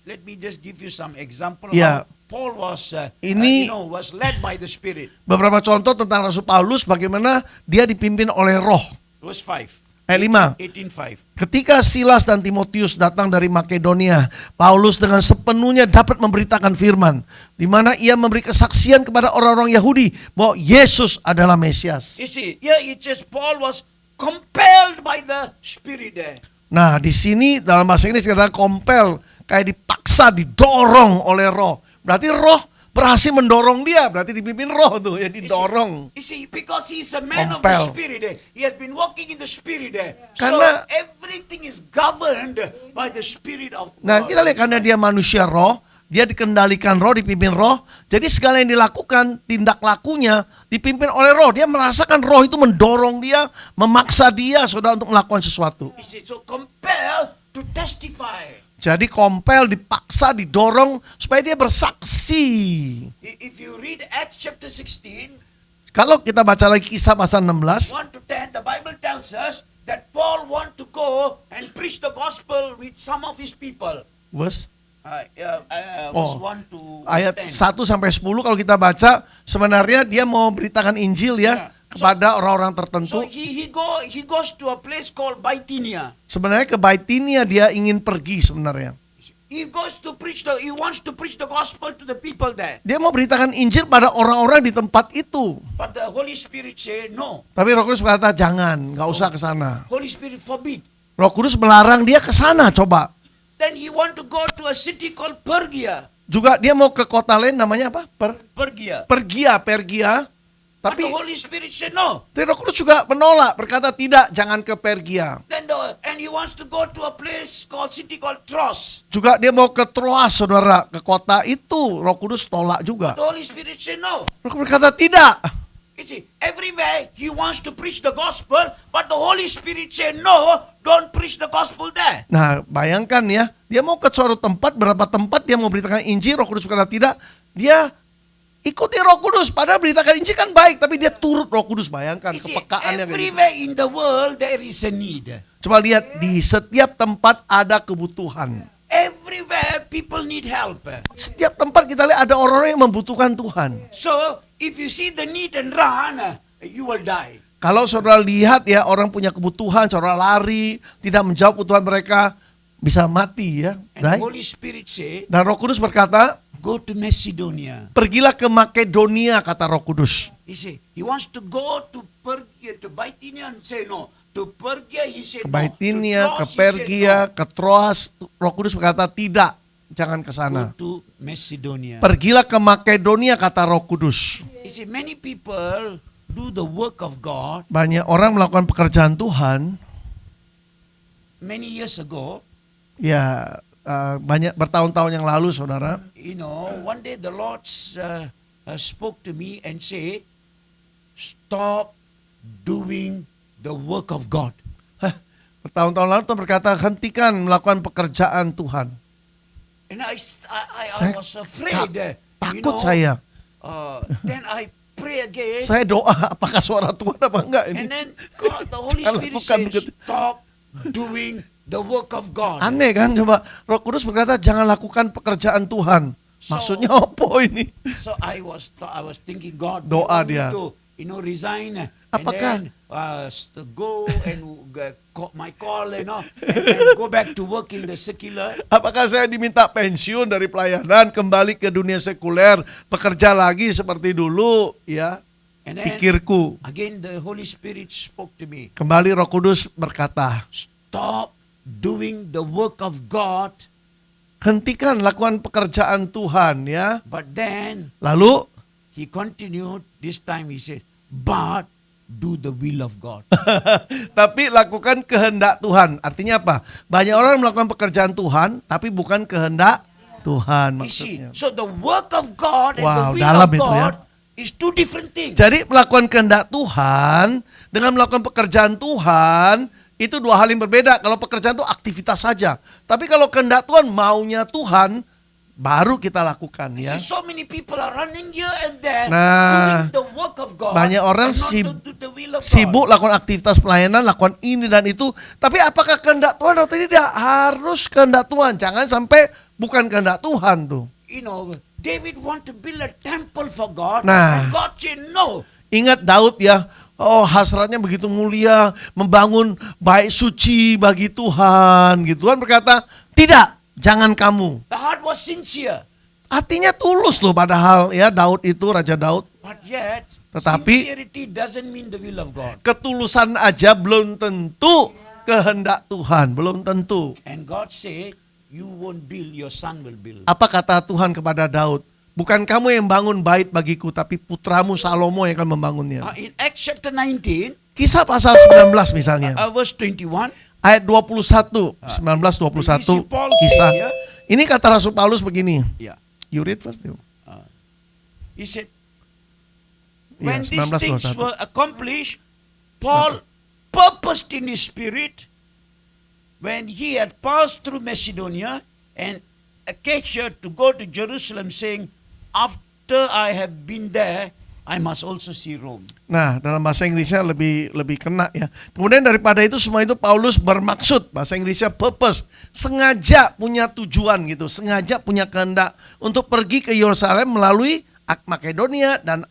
Let me just give you some example Ya. how Paul was, Ini was led by the Spirit. beberapa contoh tentang Rasul Paulus bagaimana dia dipimpin oleh Roh. Verse 5. Ayat 5. 18:5. Ketika Silas dan Timotius datang dari Makedonia, Paulus dengan sepenuhnya dapat memberitakan firman, di mana ia memberi kesaksian kepada orang-orang Yahudi bahwa Yesus adalah Mesias. You see, here it says Paul was compelled by the Spirit. Nah, di sini dalam bahasa Inggris kata compel, kayak dipaksa, didorong oleh Roh. Berarti Roh berhasil mendorong dia, berarti dipimpin Roh tuh, ya didorong. You see, because he's a man of Compel. the Spirit, he has been walking in the Spirit. Karena- so everything is governed by the Spirit of Nah, God. kita lihat karena dia manusia roh, dia dikendalikan roh, dipimpin roh. Jadi segala yang dilakukan, tindak lakunya dipimpin oleh roh. Dia merasakan roh itu mendorong dia, memaksa dia saudara untuk melakukan sesuatu. You see, so compelled to testify. Jadi kompel, dipaksa, didorong supaya dia bersaksi. If you read Acts chapter 16, Kalau kita baca lagi Kisah pasal 16, 1 to 10, the Bible tells us that Paul want to go and preach the gospel with some of his people. verse Verse 1 to ayat 10. 1 sampai 10 kalau kita baca, sebenarnya dia mau beritakan Injil ya kepada orang-orang tertentu. So he goes to a place called Bithynia. Sebenarnya ke Bithynia dia ingin pergi sebenarnya. He wants to preach the gospel to the people there. Dia mau beritakan Injil pada orang-orang di tempat itu. But the Holy Spirit say no. Tapi Roh Kudus berkata jangan, nggak usah ke sana. Holy Spirit forbid. Roh Kudus melarang dia ke sana coba. Then he want to go to a city called Pergia. Juga dia mau ke kota lain namanya apa? Pergia. Pergia. But Tapi the Holy Spirit said no. Roh Kudus juga menolak, berkata tidak, jangan ke Pergia. And he wants to go to a place city called Troas. Juga dia mau ke Troas, saudara, ke kota itu. Roh Kudus tolak juga. The Holy Spirit said no. Roh Kudus berkata tidak. You see, everywhere he wants to preach the gospel, but the Holy Spirit said no, don't preach the gospel there. Nah, bayangkan ya, dia mau ke suatu tempat, berapa tempat dia mau beritakan Injil, Roh Kudus berkata tidak. Dia ikuti Roh Kudus, padahal beritakan Injil kan baik, tapi dia turut Roh Kudus. Bayangkan You see, kepekaannya. everywhere in the world there is a need. Coba lihat, di setiap tempat ada kebutuhan. Everywhere people need help. Setiap tempat kita lihat ada orang-orang yang membutuhkan Tuhan. So, if you see the need and run, you will die. Kalau saudara lihat ya, orang punya kebutuhan, saudara lari, tidak menjawab kebutuhan mereka, bisa mati ya. And the Right? Holy Spirit say, Dan Roh Kudus berkata, go to Macedonia. pergilah ke Makedonia, kata Roh Kudus. He say, he wants to go to Pergia, to Bithynia and say no. To Pergia, he said Ke no. Bithynia, To ke Troas, he said Pergia, no. ke Troas, Roh Kudus berkata tidak, jangan ke Go sana. to Macedonia. Pergilah ke Makedonia, kata Roh Kudus. You see, many people do the work of God. Banyak orang melakukan pekerjaan Tuhan, Many years ago, ya banyak bertahun-tahun yang lalu, saudara. you know, one day the Lord spoke to me and say, stop doing the work of God. Bertahun-tahun lalu Tuhan berkata, hentikan melakukan pekerjaan Tuhan. And I Saya was afraid. Takut saya. Then I pray again. Saya doa, apakah suara Tuhan apa enggak And ini? then God, the Holy Jangan Spirit lakukan says, begitu. stop doing the work of God. Aneh kan, coba Roh Kudus berkata jangan lakukan pekerjaan Tuhan. Maksudnya apa ini? So I was thinking, God, Doa you want me dia. to, resign Apakah- and then go and my call, and then go back to work in the secular. Apakah saya diminta pensiun dari pelayanan, kembali ke dunia sekuler, bekerja lagi seperti dulu, ya? And then Pikirku. again the Holy Spirit spoke to me. Kembali Roh Kudus berkata, Stop doing the work of God, hentikan lakukan pekerjaan Tuhan, ya. but then Lalu he continued, this time he said, but do the will of God. tapi lakukan kehendak Tuhan. Artinya apa? Banyak orang melakukan pekerjaan Tuhan, tapi bukan kehendak Tuhan You see, maksudnya. so the work of God and Wow, the will dalam of itu ya. God is two different things. Jadi melakukan kehendak Tuhan dengan melakukan pekerjaan Tuhan itu dua hal yang berbeda. Kalau pekerjaan itu aktivitas saja. Tapi kalau kehendak Tuhan, maunya Tuhan, baru kita lakukan ya. See, so many people are running here and there Nah, doing the work of God. banyak orang and not to do the will of sibuk God. lakukan aktivitas pelayanan, lakukan ini dan itu. Tapi apakah kehendak Tuhan atau tidak? Harus kehendak Tuhan. Jangan sampai bukan kehendak Tuhan tuh. You know, David want to build a temple for God, Nah. and God said no. Ingat Daud ya, oh hasratnya begitu mulia, membangun bait suci bagi Tuhan. Gitu. Tuhan berkata, tidak, jangan kamu. The heart was sincere, Artinya tulus loh padahal ya Daud itu, Raja Daud. but yet Tetapi- sincerity doesn't mean the will of God. Ketulusan aja belum tentu kehendak Tuhan, belum tentu. And God said, you won't build, your son will build. Apa kata Tuhan kepada Daud? Bukan kamu yang bangun bait bagiku, tapi putramu Salomo yang akan membangunnya. In Acts chapter 19, Kisah pasal 19 misalnya. verse 21, Ayat 21, 19, you see 21, Paul kisah. says here, Ini kata Rasul Paulus begini. Yeah. You read first. He said, Iya, when these 19:21. things were accomplished, Paul purposed in his spirit, when he had passed through Macedonia and Achaia, to go to Jerusalem, saying, after I have been there, I must also see Rome. Nah, dalam bahasa Inggrisnya lebih kena ya. Kemudian daripada itu semua itu Paulus bermaksud, bahasa Inggrisnya purpose, sengaja punya tujuan gitu, sengaja punya kehendak untuk pergi ke Yerusalem melalui Makedonia dan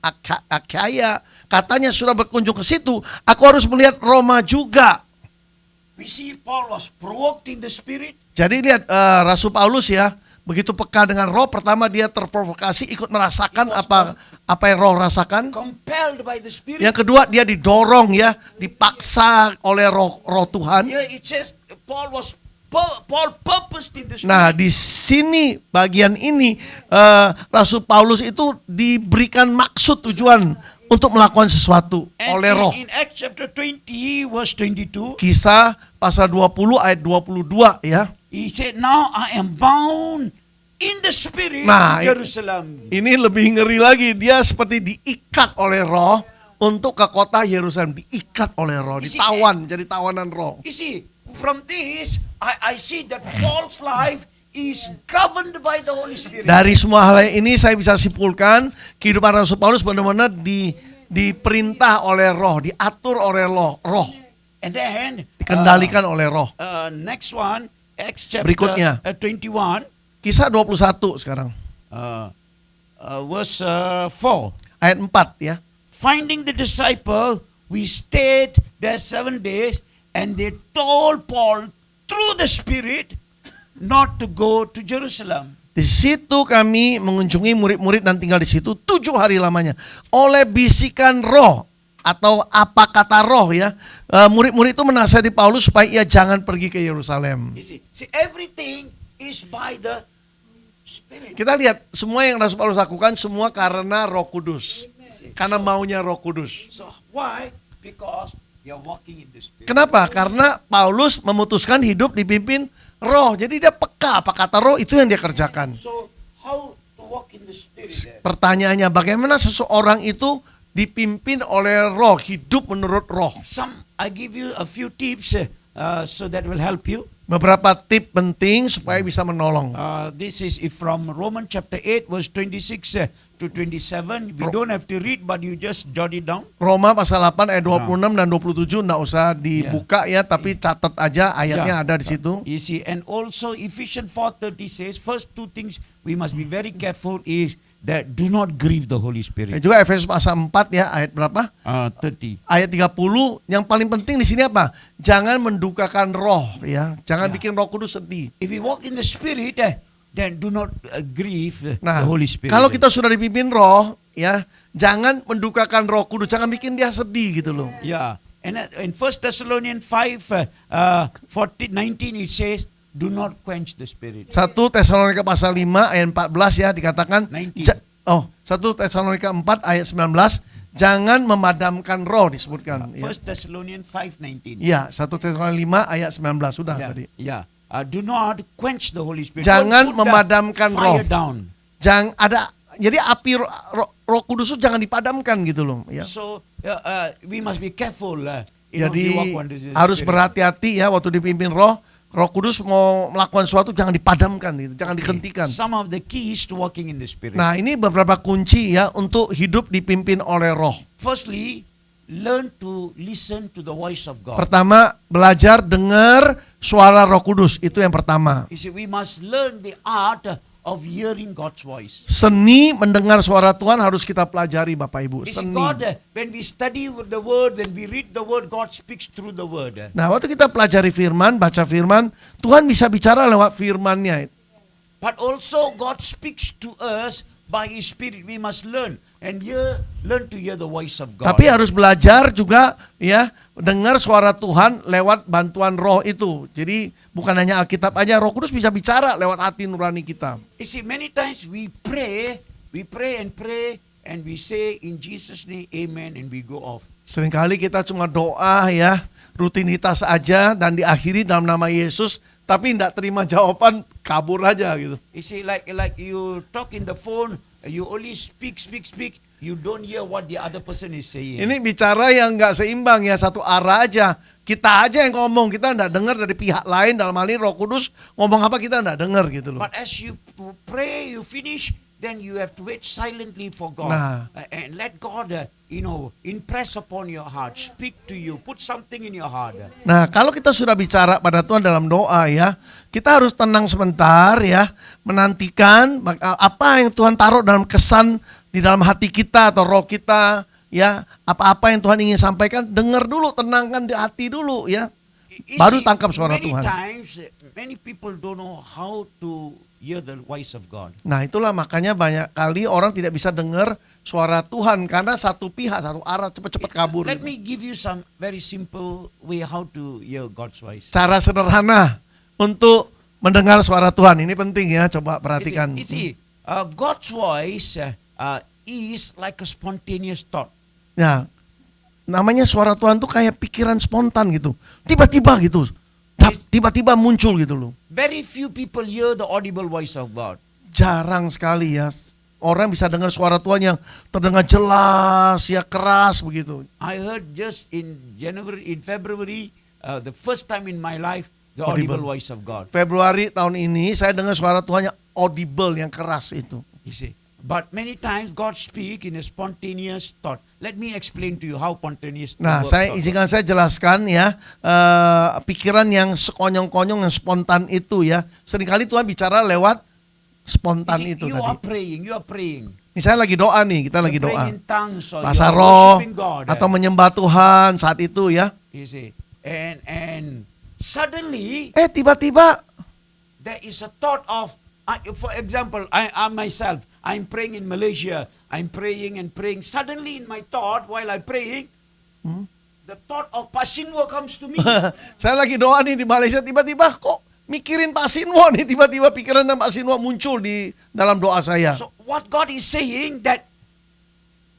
Achaia. Katanya sudah berkunjung ke situ, aku harus melihat Roma juga. We see Paul was provoked in the spirit. Jadi lihat Rasul Paulus ya, begitu peka dengan roh, pertama dia terprovokasi ikut merasakan apa yang roh rasakan. Compelled by the spirit. Yang kedua dia didorong ya, dipaksa oleh roh Tuhan. Here it says Paul purposed in the spirit. Nah, di sini bagian ini Rasul Paulus itu diberikan maksud tujuan untuk melakukan sesuatu And oleh roh. in Acts chapter 20 verse 22, Kisah pasal 20 ayat 22 ya. he said, now I am bound in the spirit Nah, to Jerusalem. Ini lebih ngeri lagi, dia seperti diikat oleh roh untuk ke kota Yerusalem, diikat oleh roh, ditawan, jadi tawanan roh. You see, from this, I see that Paul's life is governed by the Holy Spirit. Dari semua hal ini saya bisa simpulkan kehidupan Rasul Paulus benar-benar diperintah oleh roh, diatur oleh roh, And then, dikendalikan oleh roh. next one, Acts chapter Berikutnya. 21, Kisah 21 sekarang, verse 4. ayat 4 ya. Finding the disciple, we stayed there 7 days, and they told Paul through the Spirit not to go to Jerusalem. Di situ kami mengunjungi murid-murid dan tinggal di situ 7 hari lamanya. Oleh bisikan roh atau apa kata roh ya, murid-murid itu menasihati Paulus supaya ia jangan pergi ke Yerusalem. You see, everything is by the Spirit. Kita lihat semua yang Rasul Paulus lakukan semua karena Roh Kudus. Karena maunya Roh Kudus. So why? Because they are walking in the Spirit. Kenapa? Karena Paulus memutuskan hidup dipimpin roh. Jadi dia peka apa kata roh, itu yang dia kerjakan. So how to walk in the Spirit? Then? Pertanyaannya, bagaimana seseorang itu dipimpin oleh roh, hidup menurut roh? I give you a few tips so that will help you. Beberapa tip penting supaya bisa menolong. This is from Romans chapter 8 verse 26 to 27. We don't have to read, but you just jot it down. Roma pasal 8 ayat 26 dan 27 enggak usah dibuka ya, tapi catat aja ayatnya ada di situ. You see, and also Ephesians 4:30 says, first two things we must be very careful is that do not grieve the Holy Dan Spirit. juga Efesus pasal 4 ya, ayat berapa? 30. Ayat 30, yang paling penting di sini apa? Jangan mendukakan roh ya. Jangan bikin Roh Kudus sedih. If we walk in the Spirit, then do not grieve the Nah, Holy Spirit. kalau kita sudah dipimpin roh ya, jangan mendukakan Roh Kudus, jangan bikin dia sedih gitu loh. Yeah. And in 1 Thessalonians 5, 19 it says, do not quench the Spirit. 1 Tesalonika pasal 5 ayat 14 ya dikatakan 19. 1 Tesalonika 4 ayat 19, jangan memadamkan roh disebutkan. 1 Thessalonians 5:19. Ya, 1 Tesalonika 5 ayat 19 sudah tadi. Yeah. Do not quench the Holy Spirit. Jangan Don't put the memadamkan fire roh. down. Jangan ada, jadi api roh kudus itu jangan dipadamkan gitu loh ya. So we must be careful. We Jadi walk under the harus Spirit. berhati-hati ya waktu dipimpin roh. Roh Kudus mau melakukan sesuatu jangan dipadamkan gitu, jangan dihentikan. Some of the keys to walking in the Spirit. Nah, ini beberapa kunci ya untuk hidup dipimpin oleh roh. Firstly, learn to listen to the voice of God. Pertama, belajar dengar suara Roh Kudus, itu yang pertama. You see, we must learn the art of hearing God's voice. Seni mendengar suara Tuhan harus kita pelajari Bapak Ibu. You see, Seni. God, when we study with the Word, when we read the Word, God speaks through the Word. Nah, waktu kita pelajari firman, baca firman, Tuhan bisa bicara lewat firman-Nya. But also God speaks to us by His Spirit. We must learn and learn to hear the voice of God. Tapi harus belajar juga ya, dengar suara Tuhan lewat bantuan roh itu. Jadi bukan hanya Alkitab aja, Roh Kudus bisa bicara lewat hati nurani kita. You see, many times we pray and we say in Jesus' name, Amen, and we go off. Seringkali kita cuma doa ya, rutinitas aja dan diakhiri dalam nama Yesus, tapi tidak terima jawaban kabur aja gitu. You see, like you talk in the phone, you only speak. You don't hear what the other person is saying. Ini bicara yang nggak seimbang ya, satu arah aja. Kita aja yang ngomong, kita nggak dengar dari pihak lain, dalam hal ini Roh Kudus ngomong apa kita nggak dengar gitu loh. But as you pray, you finish, then you have to wait silently for God. Nah. And let God, impress upon your heart, speak to you, put something in your heart. Nah, kalau kita sudah bicara pada Tuhan dalam doa ya, kita harus tenang sebentar ya, menantikan apa yang Tuhan taruh dalam kesan di dalam hati kita atau roh kita ya, apa-apa yang Tuhan ingin sampaikan, dengar dulu, tenangkan di hati dulu ya. You Baru see, tangkap suara many Tuhan. times, many people don't know how to hear the voice of God. Nah, itulah makanya banyak kali orang tidak bisa dengar suara Tuhan karena satu pihak, satu arah, cepat-cepat kabur. Let me give you some very simple way how to hear God's voice. Cara sederhana untuk mendengar suara Tuhan, ini penting ya, coba perhatikan. You see, God's voice is like a spontaneous thought. Ya, namanya suara Tuhan tuh kayak pikiran spontan gitu. Tiba-tiba gitu. Tiba-tiba muncul gitu loh. Very few people hear the audible voice of God. Jarang sekali ya orang bisa dengar suara Tuhan yang terdengar jelas, ya keras begitu. I heard just in February, the first time in my life, the audible voice of God. Februari tahun ini saya dengar suara Tuhan yang audible, yang keras itu. You see. But many times God speak in a spontaneous thought. Let me explain to you how spontaneous Nah, thought. izinkan saya jelaskan ya, pikiran yang sekonyong-konyong, yang spontan itu ya. Seringkali Tuhan bicara lewat spontan You see, itu you tadi. are praying. Misalnya lagi doa nih, kita lagi You're doa. praying in tongues or Bahasa you're roh worshiping God. atau menyembah Tuhan saat itu ya. You see. And suddenly Tiba-tiba there is a thought of, for example, I myself, I'm praying in Malaysia. I'm praying and praying. Suddenly in my thought, while I'm praying, the thought of Pasinwo comes to me. saya lagi doa nih di Malaysia, tiba-tiba kok mikirin Pak Sinwo nih, tiba-tiba pikiran Pak Sinwo muncul di dalam doa saya. So what God is saying that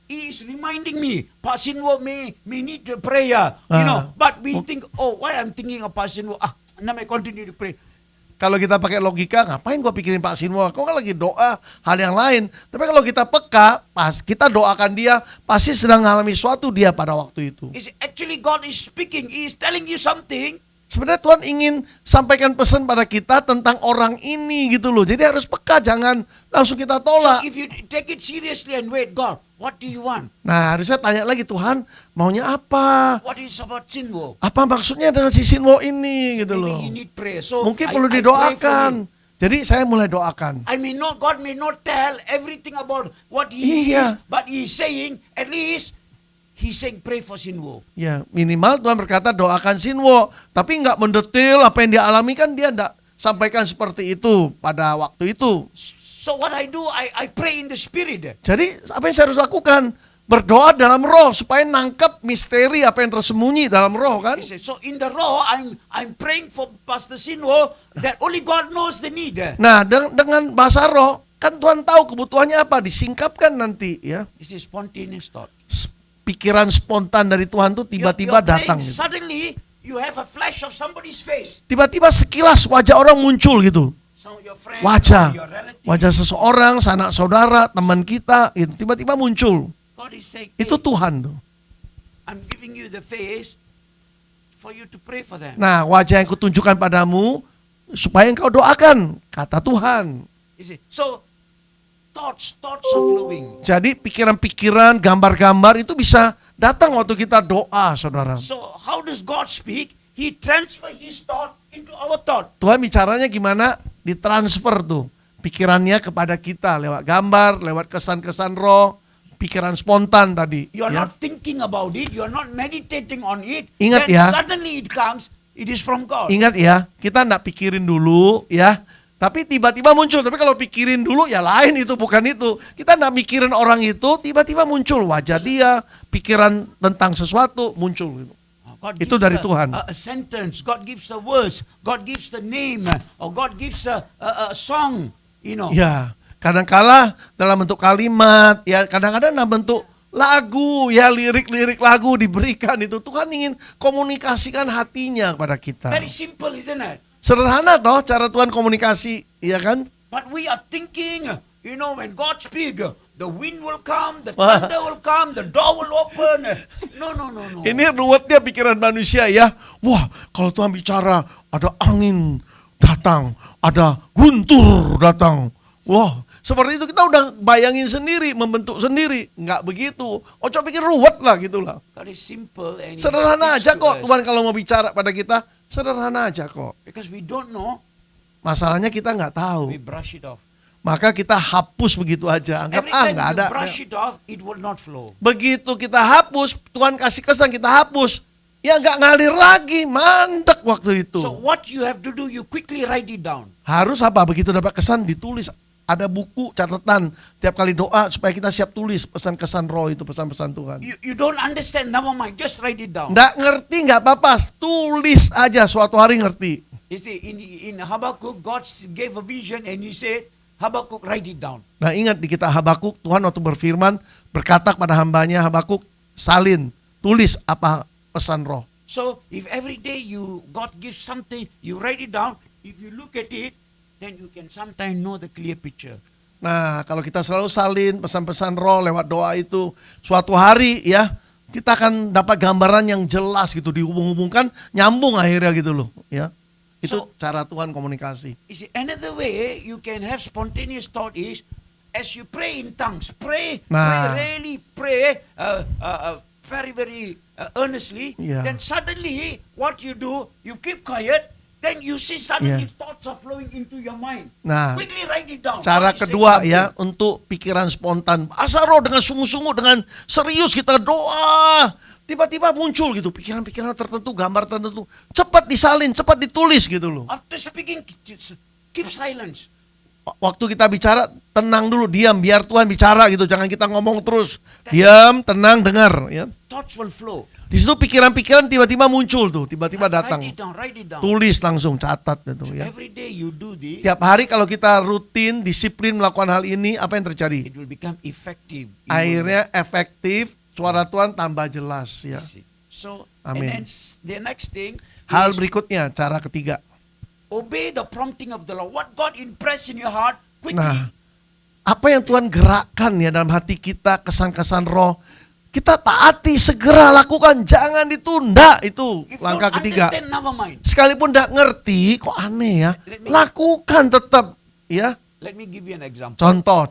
He is reminding me, Pasinwo may need a prayer, but we think, why I'm thinking of Pasinwo? Now I continue to pray. Kalau kita pakai logika, ngapain gua pikirin Pak Sinwo? Kok kan lagi doa hal yang lain. Tapi kalau kita peka, pas kita doakan dia, pasti sedang mengalami suatu dia pada waktu itu. Actually God is speaking. He is telling you something. Sebenarnya Tuhan ingin sampaikan pesan pada kita tentang orang ini gitu loh. Jadi harus peka, jangan langsung kita So tolak. if you take it seriously and wait, God, what do you want? Nah, harusnya tanya lagi, Tuhan maunya apa? What is about Sinwo? Apa maksudnya dengan si Sinwo ini gitu Maybe loh. he need prayer. So Mungkin I perlu pray for him. didoakan. Jadi saya mulai doakan. God may not tell everything about what he Iya. is, but he is saying, at least, he's saying pray for Sinwo. Ya, minimal Tuhan berkata doakan Sinwo. Tapi nggak mendetail apa yang dia alami, kan dia nggak sampaikan seperti itu pada waktu itu. So what I do, I pray in the spirit. Jadi apa yang saya harus lakukan? Berdoa dalam roh supaya nangkap misteri apa yang tersembunyi dalam roh kan. He said, so in the raw, I'm praying for Pastor Sinwo that only God knows the need. Nah, dengan bahasa roh kan Tuhan tahu kebutuhannya apa, disingkapkan nanti ya. This is spontaneous thought. Pikiran spontan dari Tuhan tuh tiba-tiba You're praying, datang gitu. suddenly you have a flash of somebody's face. Tiba-tiba sekilas wajah orang muncul gitu. Some of your friends, Wajah, your relatives. wajah seseorang, sanak saudara, teman kita, itu tiba-tiba muncul. God is saying, Itu hey, Tuhan tuh. I'm giving you the face for you to pray for them. Nah, wajah yang kutunjukkan padamu supaya engkau doakan, kata Tuhan. You see, so thoughts are flowing. Jadi pikiran-pikiran, gambar-gambar itu bisa datang waktu kita doa, saudara. So how does God speak? He transfer His thought into our thought. Tuhan bicaranya gimana? Ditransfer tuh pikirannya kepada kita lewat gambar, lewat kesan-kesan roh, pikiran spontan tadi. You are ya. not thinking about it. You are not meditating on it. Ingat then ya. suddenly it comes. It is from God. Ingat ya, kita enggak pikirin dulu ya. Tapi tiba-tiba muncul. Tapi kalau pikirin dulu ya lain, itu bukan itu. Kita enggak mikirin orang itu, tiba-tiba muncul wajah dia, pikiran tentang sesuatu muncul gitu. God Itu gives dari Tuhan. A sentence. God gives a verse. God gives the name. Or God gives a song. Ya, kadang-kala dalam bentuk kalimat, ya kadang-kadang dalam bentuk lagu, ya lirik-lirik lagu diberikan itu. Tuhan ingin komunikasikan hatinya kepada kita. Very simple, isn't it? Sederhana toh cara Tuhan komunikasi, ya kan? But we are thinking, when God speaks, the wind will come, the Wah. thunder will come, the door will open. No. Ini ruwetnya pikiran manusia ya. Wah, kalau Tuhan bicara ada angin datang, ada guntur datang. Wah, seperti itu kita udah bayangin sendiri, membentuk sendiri. Nggak begitu. Coba pikir ruwet lah gitulah. God is simple and He Sederhana speaks aja to kok us. Tuhan kalau mau bicara pada kita. Sederhana aja kok. Because we don't know, Masalahnya kita nggak tahu. we brush it off. Maka kita hapus begitu aja. Anggap Every time nggak you ada. brush it off, it will not flow. Begitu kita hapus, Tuhan kasih kesan kita hapus. Ya nggak ngalir lagi, mandek waktu itu. So what you have to do, you quickly write it down. Harus apa? Begitu dapat kesan ditulis. Ada buku catatan tiap kali doa supaya kita siap tulis pesan-kesan roh itu, pesan-pesan Tuhan. You don't understand, never mind, just write it down. Nggak ngerti nggak apa-apa, tulis aja suatu hari ngerti. You see, in Habakkuk, God gave a vision and He said, Habakkuk, write it down. Nah ingat di kita Habakuk, Tuhan waktu berfirman berkata kepada hambanya Habakuk, salin, tulis apa pesan roh. So if every day God gives something, you write it down. If you look at it, then you can sometimes know the clear picture. Nah kalau kita selalu salin pesan-pesan roh lewat doa itu, suatu hari ya kita akan dapat gambaran yang jelas gitu, dihubung-hubungkan, nyambung akhirnya gitu loh ya. Itu So- cara Tuhan komunikasi. You see, another way you can have spontaneous thought is, as you pray in tongues, pray really pray very, very earnestly, Yeah. then suddenly what you do, you keep quiet, then you see suddenly Yeah. thoughts are flowing into your mind. Nah, Quickly write it down. cara God is saying kedua something. ya untuk pikiran spontan. Asa roh dengan sungguh-sungguh, dengan serius kita doa. Tiba-tiba muncul gitu pikiran-pikiran tertentu, gambar tertentu. Cepat disalin, cepat ditulis gitu loh. After speaking, keep silence. Waktu kita bicara, tenang dulu, diam, biar Tuhan bicara gitu. Jangan kita ngomong terus. Diam, tenang, dengar. Ya. Thoughts will flow. Di situ pikiran-pikiran tiba-tiba muncul tuh, tiba-tiba datang. Write it down. Tulis langsung, catat gitu ya. Every day you do this, Tiap hari kalau kita rutin, disiplin melakukan hal ini, apa yang terjadi? it will become effective. Akhirnya efektif, suara Tuhan tambah jelas ya. So, Amin. and then the next thing Hal is berikutnya, cara ketiga. obey the prompting of the Lord. What God impressed in your heart, quickly. Nah, apa yang Tuhan gerakkan ya dalam hati kita, kesan-kesan roh, kita taati, segera lakukan, jangan ditunda. Itu If langkah don't ketiga. understand, never mind. Sekalipun tidak ngerti, kok aneh ya, lakukan tetap ya. Let me give you an example. Contoh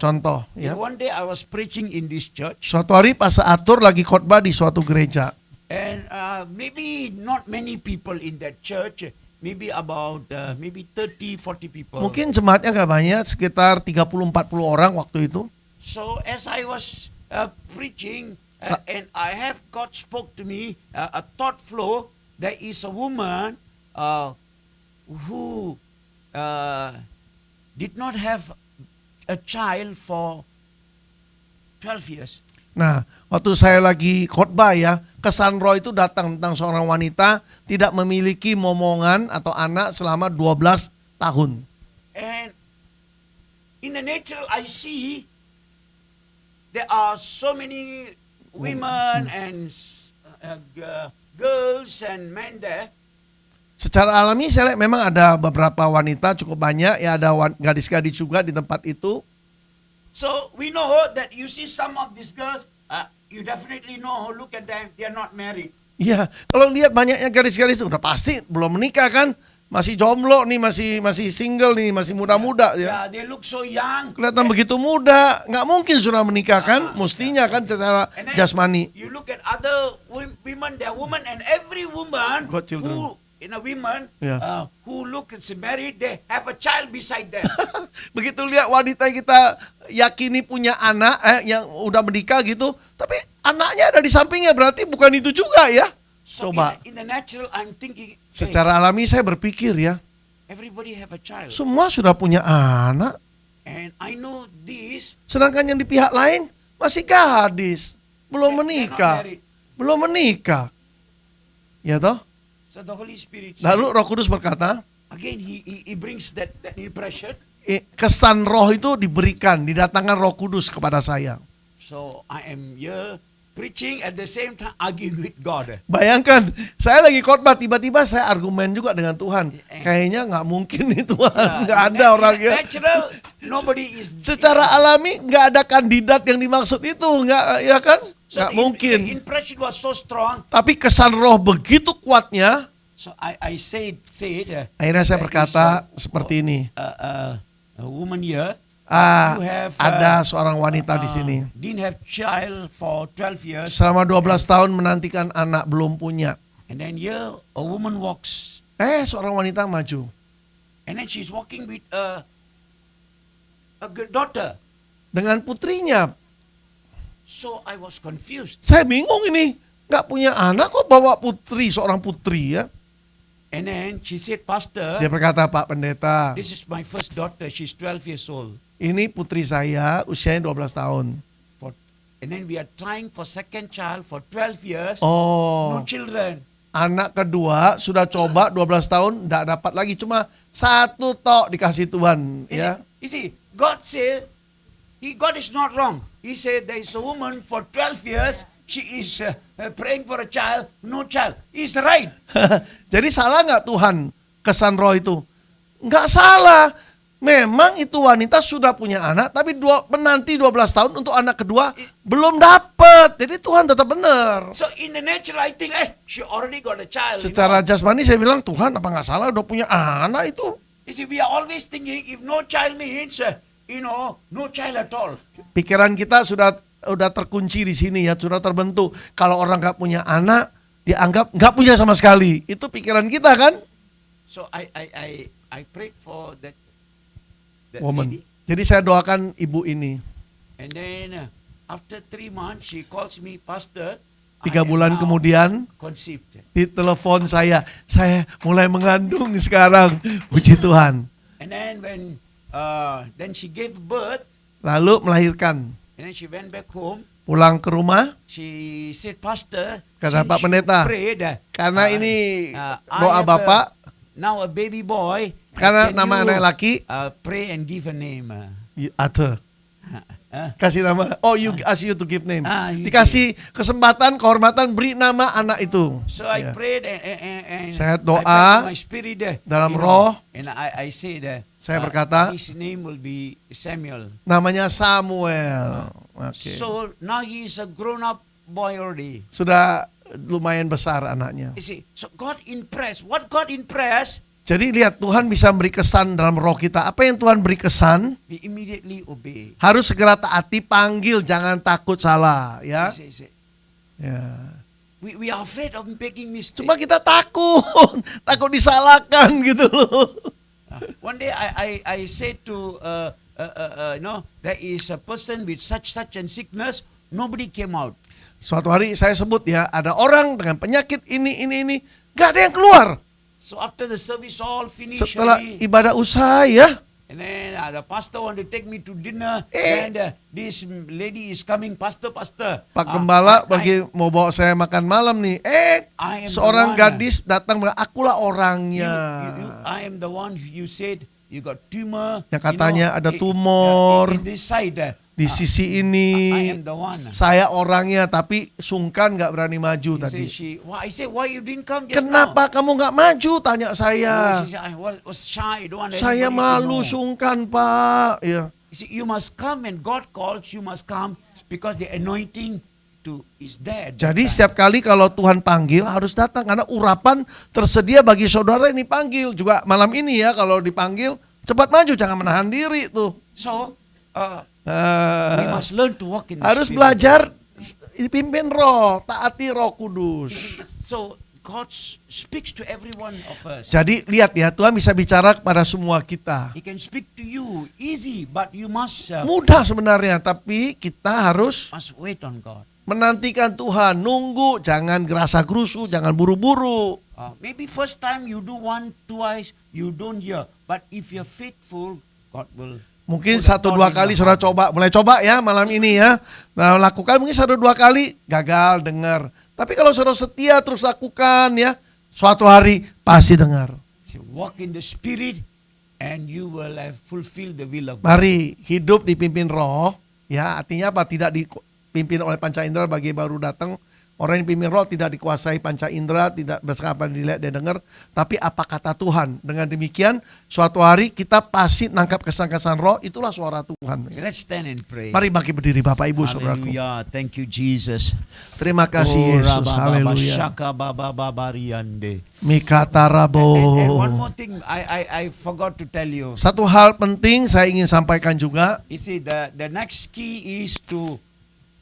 ya. One day I was preaching in this church, Suatu hari Pak Atur lagi khotbah di suatu gereja. and maybe not many people in that church, maybe about maybe 30, 40 people. Mungkin jemaatnya nggak banyak, sekitar 30-40 orang waktu itu. So as I was preaching, and I have God spoke to me a thought flow. There is a woman who did not have a child for 12 years. Nah, waktu saya lagi khotbah ya, kesan roh itu datang tentang seorang wanita tidak memiliki momongan atau anak selama 12 tahun. And in the natural, I see there are so many women and girls and men there. Secara alami saya lihat memang ada beberapa wanita cukup banyak, ya ada gadis-gadis juga di tempat itu. So we know that you see some of these girls, you definitely know, look at them, they are not married. Iya, kalau lihat banyaknya gadis-gadis itu udah pasti belum menikah kan, masih jomblo nih, masih single nih, masih muda-muda ya. Yeah, they look so young. Kelihatan begitu muda, nggak mungkin sudah menikah kan, mestinya kan secara And then jasmani. you look at other women, they are women, and every woman Got children. Yeah. who looks married, they have a child beside them. Begitu lihat wanita yang kita yakini punya anak yang udah menikah gitu, tapi anaknya ada di sampingnya, berarti bukan itu juga ya. So Coba in the natural, I'm thinking, hey, secara alami saya berpikir ya, everybody have a child. semua sudah punya anak, And I know this, sedangkan yang di pihak lain masih gadis, belum they're not menikah, married. belum menikah. Ya toh? So the Holy Spirit, Lalu Roh Kudus berkata, again, he brings that impression. kesan roh itu diberikan, didatangkan Roh Kudus kepada saya. So I am here preaching at the same time arguing with God. Bayangkan, saya lagi khotbah, tiba-tiba saya argumen juga dengan Tuhan. Kayaknya nggak mungkin nih Tuhan, nggak ada orangnya. Natural, nobody is. Secara alami nggak ada kandidat yang dimaksud itu, nggak, ya kan? So Nggak the mungkin. impression was so strong. Tapi kesan roh begitu kuatnya. So I said. Akhirnya saya there berkata is seperti ini. a woman here. Ah, You have, ada seorang wanita di sini. Didn't have child for 12 years. Selama 12 tahun menantikan anak, belum punya. And then here a woman walks. Seorang wanita maju. And then she's walking with a good daughter. Dengan putrinya. So I was confused. Saya bingung ini. Nggak punya anak kok bawa putri, seorang putri ya. And then she said, Pastor, Dia berkata, Pak Pendeta, this is my first daughter. She's 12 years old. ini putri saya usianya 12 tahun. And then we are trying for second child for 12 years. Oh, No children. anak kedua sudah coba 12 tahun, nggak dapat lagi. Cuma satu tok dikasih Tuhan. Ya. You see, God said, God is not wrong. He said there is a woman for 12 years. She is praying for a child, no child. He's right. Jadi salah nggak Tuhan kesan roh itu? Nggak salah. Memang itu wanita sudah punya anak, tapi menanti 12 tahun untuk anak kedua belum dapat. Jadi Tuhan tetap benar. So in the nature, I think, she already got a child. Secara jasmani saya bilang, Tuhan apa nggak salah udah punya anak itu. You see, we are always thinking if no child means, no child at all. Pikiran kita sudah terkunci di sini ya, sudah terbentuk. Kalau orang nggak punya anak, dianggap nggak punya sama sekali. Itu pikiran kita kan? So I prayed for that Woman. lady. Jadi saya doakan ibu ini. And then after 3 months, she calls me, Pastor. 3 bulan kemudian Conceived. di telepon saya mulai mengandung sekarang. Puji Tuhan. And then when then she gave birth, Lalu melahirkan. and then she went back home. Pulang ke rumah, She said, Pastor, Kata since Pak Pendeta, you prayed, karena ini I doa have Bapak, now a baby boy. karena can nama you, anak laki, pray and give a name. Arthur. Kasih nama. You ask you to give name. You Dikasih kesempatan, kehormatan, beri nama anak itu. So I Ya. prayed and Saya I doa felt in my spirit, dalam you roh. know, and I said, Saya berkata, his name will be Samuel. Namanya Samuel. Oke. So now he is a grown-up boy already. Sudah lumayan besar anaknya. You see, so God impressed. What God impressed, Jadi lihat, Tuhan bisa beri kesan dalam roh kita. Apa yang Tuhan beri kesan, we immediately obey. harus segera taati, panggil, jangan takut salah. Ya. You see. Ya. We are afraid of making mistake. Cuma kita takut, takut disalahkan gitu loh. One day I said to there is a person with such and sickness. Nobody came out. Suatu hari saya sebut ya, ada orang dengan penyakit ini, gak ada yang keluar. So after the service all finished, Setelah ibadah usai ya, and then the pastor want to take me to dinner, and this lady is coming, pastor. Pak Gembala I- mau bawa saya makan malam nih. I am Seorang the one. gadis datang bilang, akulah orangnya. I am the one you said you got tumor. Yang katanya ada tumor. in this side. Di sisi I ini, am the one. saya orangnya, tapi sungkan gak berani maju He tadi. said, I said, why you didn't come just Kenapa kamu gak maju? Tanya now? saya. She said, I was shy. Don't want Saya anybody to malu, know." sungkan Pak. Ya. You see, you must come when God calls. You must come because the anointing is there. at that Jadi time. setiap kali kalau Tuhan panggil harus datang, karena urapan tersedia bagi saudara yang dipanggil. Juga malam ini ya, kalau dipanggil cepat maju, jangan menahan diri tuh. So we must learn to walk in the Harus Spirit. belajar dipimpin roh, taati Roh Kudus. So God speaks to every one of us. Jadi lihat ya, Tuhan bisa bicara kepada semua kita. He can speak to you easy, but you must Mudah sebenarnya, tapi kita harus wait on God. menantikan Tuhan, nunggu, jangan gerasa gerusu, jangan buru-buru. Maybe first time you do 1, 2 you don't hear, but if you're faithful, God will. Mungkin put a 1-2 thought in kali your saudara heart. mulai coba ya malam ini ya. Nah, lakukan mungkin 1-2 kali, gagal dengar. Tapi kalau saudara setia terus lakukan ya, suatu hari pasti dengar. So walk in the Spirit, and you will have fulfilled the will of God. Mari hidup dipimpin roh, ya artinya apa? Tidak dipimpin oleh panca indera bagi baru datang. Orang yang dipimpin roh tidak dikuasai panca indera, tidak berdasarkan apa yang dilihat dan dengar, tapi apa kata Tuhan. Dengan demikian, suatu hari kita pasti nangkap kesan-kesan roh, itulah suara Tuhan. Okay, let's stand and pray. Mari bagi berdiri Bapak Ibu Saudaraku. Hallelujah. Thank you, Jesus. Terima kasih Yesus. Haleluya. Shaka baba babariande. Mikata And one rabo. more thing, I forgot to tell you. Satu hal penting saya ingin sampaikan juga. You see, the next key is to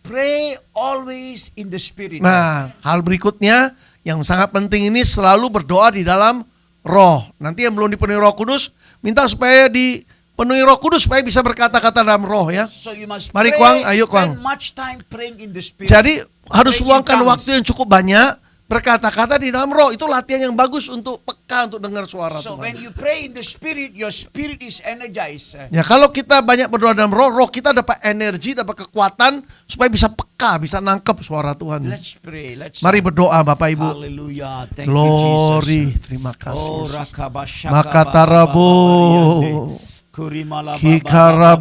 pray always in the Spirit. Nah, hal berikutnya yang sangat penting ini selalu berdoa di dalam roh. Nanti yang belum dipenuhi Roh Kudus, minta supaya dipenuhi Roh Kudus supaya bisa berkata-kata dalam roh ya. So you must Mari, pray, Kuang, ayo, Kuang. spend much time praying in the Spirit. Jadi harus Praying in luangkan tongues. waktu yang cukup banyak berkata-kata di dalam roh. Itu latihan yang bagus untuk peka untuk dengar suara So when Tuhan. you pray in the Spirit, your spirit is energized. Ya kalau kita banyak berdoa dalam roh, roh kita dapat energi, dapat kekuatan supaya bisa peka, bisa nangkep suara Tuhan. Let's pray. Let's Mari berdoa Bapak Ibu. Hallelujah. Thank Glory, you, Jesus. terima kasih. Oh, Yesus. rakabashaka Makatarabo. bababariande. Kurimala Kikaraba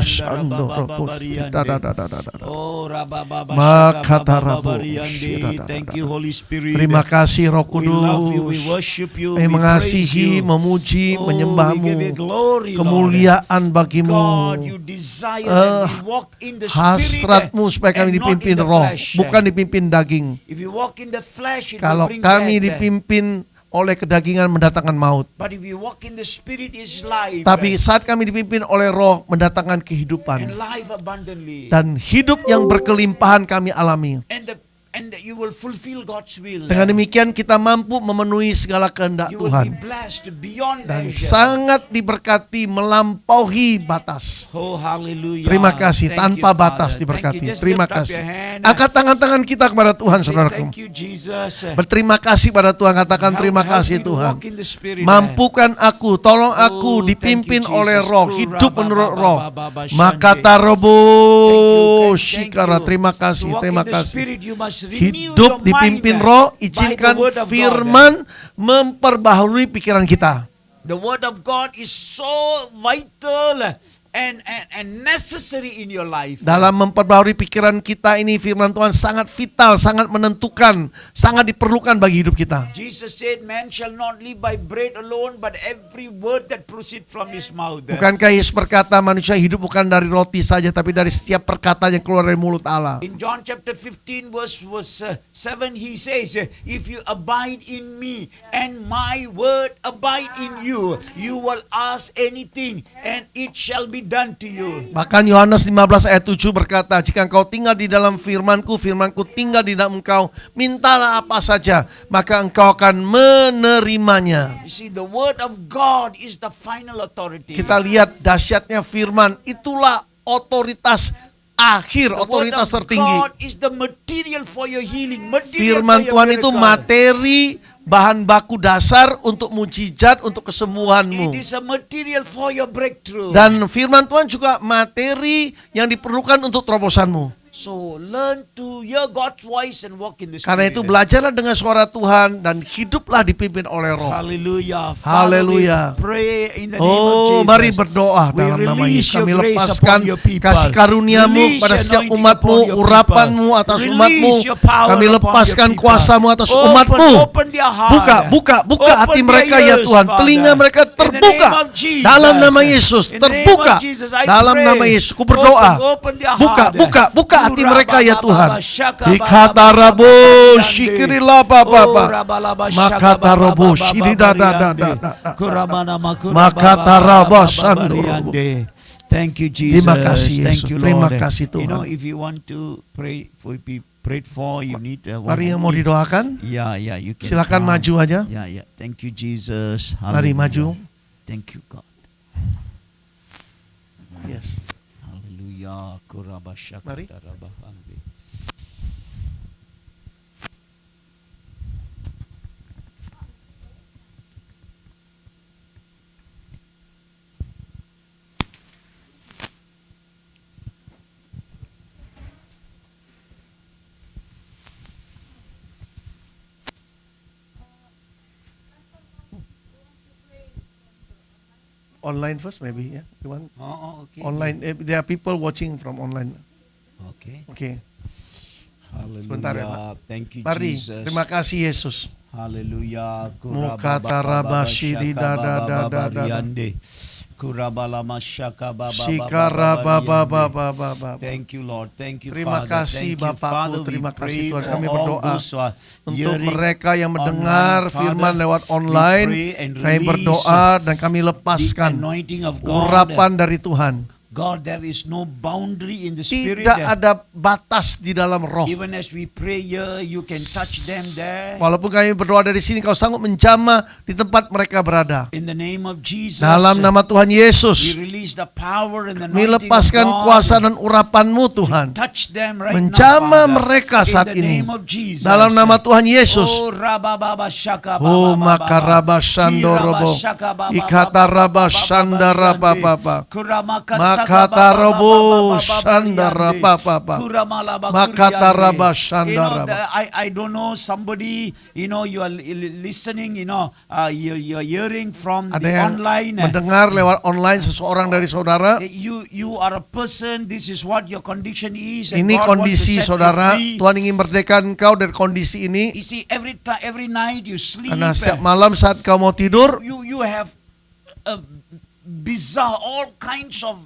bababababarianda shandoro rabababariande. da. Oh, rabababashaka Makatarabo. bababariande. Thank you, Holy Spirit. Terima kasih Roh We love you, we Kudus. worship you, Kami we praise mengasihi, you. memuji, Oh, menyembahmu. we give you glory, Lord. Kemuliaan bagimu. God, you desire that we walk in the Spirit Hasratmu supaya kami and not dipimpin in the roh, flesh. bukan dipimpin daging. If you walk in the flesh, it Kalau will bring kami death. dipimpin oleh kedagingan mendatangkan maut. But if you walk in the Spirit, is life. Tapi saat kami dipimpin oleh roh mendatangkan and kehidupan. life abundantly. Dan hidup yang berkelimpahan kami alami. And you will fulfill God's will. Dengan demikian kita mampu memenuhi segala kehendak You will be Tuhan. blessed beyond Dan measure. sangat diberkati melampaui batas. Oh, hallelujah. Terima kasih, Thank tanpa you, batas Father. diberkati. Thank you. Just Terima lift up kasih. your hand. Angkat tangan-tangan kita kepada Tuhan, Say, saudaraku. thank you, Jesus. Berterima kasih pada Tuhan, katakan terima Help kasih me to Tuhan. walk in the Spirit. Mampukan aku, tolong aku Oh, dipimpin thank you, oleh Jesus. roh, hidup menurut roh. Shande. Makata robo Thank you. shikara, terima To kasih, walk terima in the kasih. Spirit, you must renew Hidup your dipimpin mind roh, by the izinkan word of God. firman memperbaharui pikiran kita. The word of God is so vital and necessary in your life. Dalam memperbaharui pikiran kita ini, firman Tuhan sangat vital, sangat menentukan, sangat diperlukan bagi hidup kita. Jesus said, man shall not live by bread alone, but every word that proceeds from his mouth. Bukankah Yesus berkata manusia hidup bukan dari roti saja, tapi dari setiap perkataan yang keluar dari mulut Allah. In John chapter 15 verse 7, he says, if you abide in me and my word abide in you, you will ask anything and it shall be done to you. Bahkan Yohanes 15 ayat 7 berkata, jika engkau tinggal di dalam firmanku, firmanku tinggal di dalam engkau, mintalah apa saja, maka engkau akan menerimanya. You see, the word of God is the final authority. Kita lihat dahsyatnya firman, itulah otoritas akhir, The word otoritas of tertinggi. God is the material for your healing, material Firman for your Tuhan itu miracle. materi, bahan baku dasar untuk mujizat, untuk kesembuhanmu. It is a material for your breakthrough. Dan firman Tuhan juga materi yang diperlukan untuk terobosanmu. So learn to hear God's voice and walk in the Spirit. Karena itu belajarlah dengan suara Tuhan dan hiduplah dipimpin oleh roh. Hallelujah. Hallelujah. Father, we pray in the name of Oh, Jesus. mari berdoa We dalam nama release Yesus. Kami your grace lepaskan upon your people. kasih karuniamu Release pada your setiap anointing umatmu, upon your urapanmu people. atas Release umatmu. your power Kami upon lepaskan your people. kuasamu atas Open, umatmu. open their heart. Buka Open hati their mereka ya ears, Tuhan. Father. Telinga mereka In the terbuka. name of Jesus. Dalam nama Yesus, In the name terbuka. of Jesus, I Dalam pray. nama Yesus, ku berdoa. Open their heart. Buka hati mereka ya Tuhan. Shaka Ikata rabo Baba shikirila Oh, papa. Rabalaba Makata Shaka robo Baba shiri Baba da. Bariande. Kuramana Makura Makata Baba rabo Baba sando Bariande. Thank you, Jesus. Terima kasih, Thank Yesus. you, Terima Lord. kasih, You know, Tuhan. if you want to pray for be prayed for, you need one. Mari yang mau didoakan, Yeah, you can. silakan come. maju aja. Yeah. Thank you, Jesus. Mari Hallelujah. maju. Thank you, God. Yes. Hallelujah. Kurabashaka Mari. darabahande. Online first maybe, yeah. You want Oh, okay. online? There are people watching from online. Okay. Oke. Sebentar ya, Pak. Hallelujah. Thank you, Mari, Jesus. terima kasih Yesus. Hallelujah. Mukata rabashi di da. Kurabalama shaka baba Shikara baba baba baba. baba. Thank you, Lord. Thank you, Terima Father. kasih, Thank you, Bapakku. Father. We Terima kasih, pray Tuhan. for Kami all berdoa those who are untuk hearing mereka yang mendengar online, firman Father. lewat We online. pray and Kami release berdoa dan kami the lepaskan anointing of God. urapan dari Tuhan. God, there is no boundary in the Spirit. Tidak ada batas di dalam roh. Even as we pray here, you can touch them there. Walaupun kami berdoa dari sini, kau sanggup menjamah di tempat mereka berada. In the name of Jesus, Dalam nama Tuhan we Yesus, release the power and the kami anointing lepaskan of God. kuasa dan urapan-Mu Tuhan. Touch them right Menjamah now, Father. mereka saat In the ini. name of Jesus. Dalam nama Tuhan Yesus. Oh, rabababa shaka Oh, baba baba. makaraba shandorobo. Kiraba shaka baba Ikata baba raba baba shandara baba papa. Kuramaka Makata saka baba robo baba baba shandara yande. papa. Kuramalaba Makata kuriande. raba You know, shandara. I don't know, somebody, you know, you are listening, you know, you're hearing from Ada the yang online. mendengar lewat online seseorang dari saudara. You are a person, this is what your condition is. and Ini God wants to kondisi set you saudara. free. Tuhan ingin merdekakan kau dari kondisi ini. You see, every night you sleep, Karena setiap malam saat kau mau tidur, you have a bizarre, all kinds of,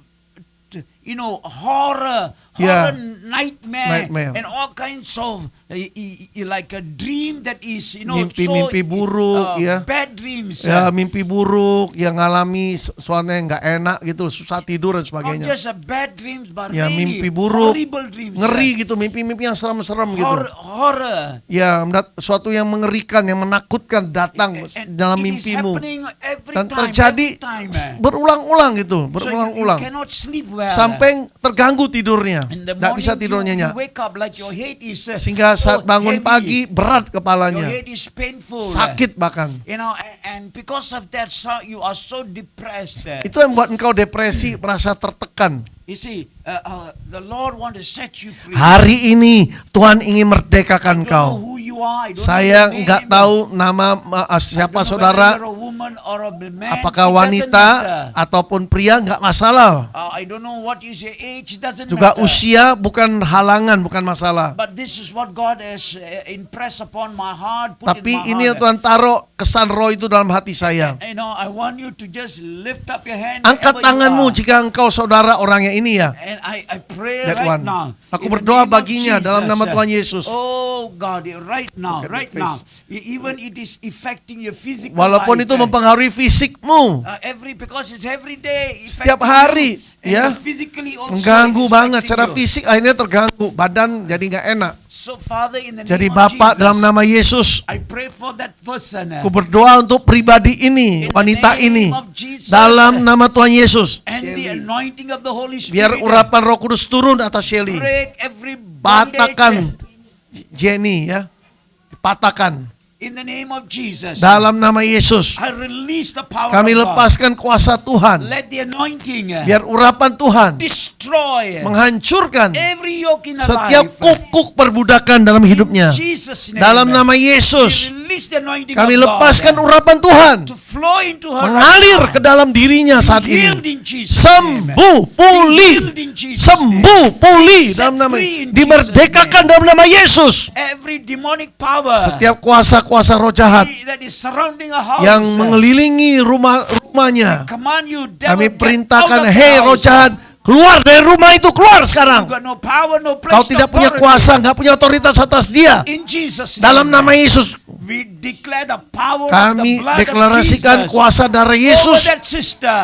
you know, horror Yeah. nightmare, Nightmare. and all kinds of like a dream that is, you know, Mimpi-mimpi buruk, ya. bad dreams. ya mimpi buruk, yang ngalami sesuatu yang nggak enak gitu, susah tidur dan Not sebagainya. just a bad dreams, but Ya, really mimpi buruk, horrible dreams. Ngeri gitu, mimpi-mimpi yang serem-serem gitu. Horror. Ya, suatu yang mengerikan, yang menakutkan datang And dalam it is mimpimu. happening every Dan time, terjadi every time. berulang-ulang gitu, So you berulang-ulang. cannot sleep well. Sampai terganggu tidurnya, In the nggak bisa morning tidur you nyenyak. wake up like your head is Sehingga saat so bangun heavy. pagi berat Your kepalanya, head is painful. sakit bahkan. You know, and because of that, you are so depressed. Itu yang membuat engkau depresi, merasa tertekan. You see, the Lord want to set you free. Hari ini Tuhan ingin I merdekakan don't know kau. who you are. I don't Saya know your nggak name. tahu nama I siapa don't know saudara, whether you're a woman or a man. apakah It doesn't wanita matter. ataupun pria, nggak masalah. I don't know what is your age. It doesn't Juga matter. usia bukan halangan, bukan masalah. But this is what God has impressed upon my heart. Put Tapi in ini my yang heart. Tuhan taruh kesan roh itu dalam hati saya. You know, I want you to just lift up your hand. Angkat wherever you tanganmu are. jika engkau saudara orangnya ini ya. And I pray That right one. now. Aku in the berdoa name of baginya dalam nama Jesus. Tuhan Yesus. Oh God, right now, Look at right the now. face. Even it is affecting your physical Walaupun life. itu mempengaruhi fisikmu, Because it's every day. Setiap affecting hari, you. ya. And physically also mengganggu it is banget. affecting Secara you. fisik akhirnya terganggu, badan jadi nggak enak. So Father, in the Jadi name of Bapak Jesus, dalam nama Yesus, I pray for that person. aku berdoa untuk pribadi ini, In the wanita name ini, of Jesus. dalam nama Tuhan Yesus. And the anointing of the Holy Biar Spirit. urapan Roh Kudus turun atas Shelly. Break every bondage. Patahkan Jenny ya, patahkan In the name of Jesus. dalam nama Yesus. I release the power Kami of God. lepaskan kuasa Tuhan. Let the anointing Biar urapan Tuhan destroy menghancurkan every yoke in our setiap life. kukuk perbudakan dalam hidupnya. In Jesus' name. Dalam nama We Yesus, release the anointing kami of God lepaskan urapan Tuhan to flow into her mengalir right ke dalam dirinya now. saat Be healed ini. in Jesus' name. Sembuh, pulih, Be healed in Jesus' sembuh, pulih Set dalam nama, free in dimerdekakan Jesus' dalam nama Yesus. Every demonic power Setiap kuasa-kuasa roh jahat that is surrounding a house. yang mengelilingi rumahnya, Command you, devil, kami get perintahkan, out of the hei roh house. jahat, keluar dari rumah itu, keluar sekarang. You got no power, no place, Kau tidak punya kuasa, nggak punya otoritas atas dia. In Jesus' name. Dalam nama Yesus, We declare the power kami of the blood deklarasikan of Jesus kuasa darah over Yesus that sister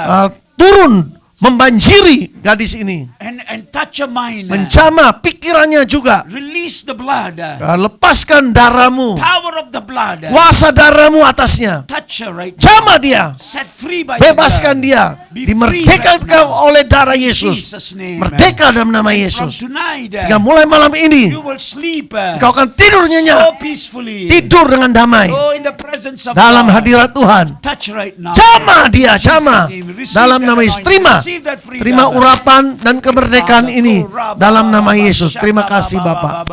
turun, membanjiri gadis ini, and touch her mind. menjamah pikirannya juga. Release the blood. Lepaskan darahmu, Power of the blood. kuasa darahmu atasnya. Touch her right now. Jamah dia, Set free by the bebaskan blood. dia, Be dimerdekakan free right kau now. oleh darah In Yesus. Jesus' name. Merdeka dalam nama From Yesus. tonight, Sehingga mulai malam ini, you will sleep kau akan tidur nyenyak, so peacefully. tidur dengan damai Oh, in the presence of dalam God. hadirat Tuhan. Touch right now. Jamah dia, In Jesus' jamah name. Receive dalam that nama Yesus. anointing. Terima, Receive that freedom. terima urapan dan kemerdekaan ini dalam nama Yesus. Terima kasih Bapak.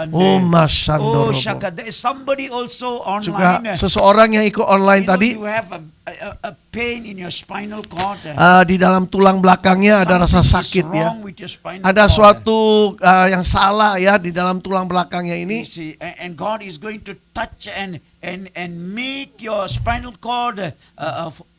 Oh, Mas Oh, Sandoro. Shaka, there is somebody also Juga online. seseorang yang ikut online You know, tadi, you have a pain in your spinal cord. Di dalam tulang belakangnya ada rasa Something is sakit ya. wrong with your spinal Ada cord. suatu yang salah ya di dalam tulang belakangnya ini. You see, and God is going to touch and make your spinal cord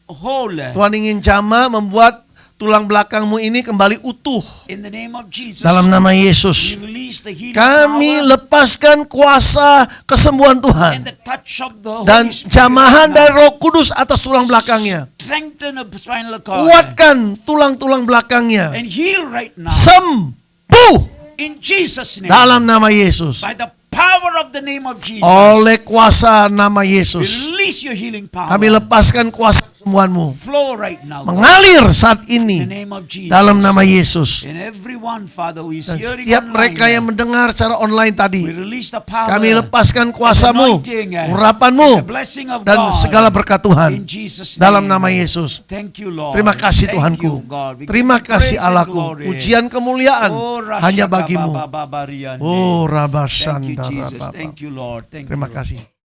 whole. Tuhan ingin jamah membuat tulang belakangmu ini kembali utuh In the name of Jesus, dalam nama Yesus. we release the healing Kami power lepaskan kuasa kesembuhan and Tuhan the touch of the dan Holy Spirit jamahan right dari now. Roh Kudus atas tulang belakangnya. Strengthen the spinal cord Kuatkan tulang-tulang belakangnya. and heal right now Sembuh in Jesus' name. dalam nama Yesus. By the power of the name of Jesus, Oleh kuasa nama we Yesus. release your healing power. Kami lepaskan kuasa kesembuhanmu. Flow right now, God, Mengalir saat in the ini name of Jesus. dalam nama Yesus. And everyone, Father, who is Dan hearing setiap online, mereka yang mendengar secara online we tadi, release the power, kami lepaskan kuasamu, anointing, urapanmu, the blessing of dan God segala berkat Tuhan in Jesus' name. dalam nama Yesus. Thank you, Lord. Terima kasih Thank Tuhanku. you, God. We Terima give you praise kasih and Allahku. glory. Pujian kemuliaan Oh, hanya bagimu. Rashakabababariande. Oh Thank you, Rabasanda Jesus. Rababa. Thank you, Lord. Thank Terima you. kasih.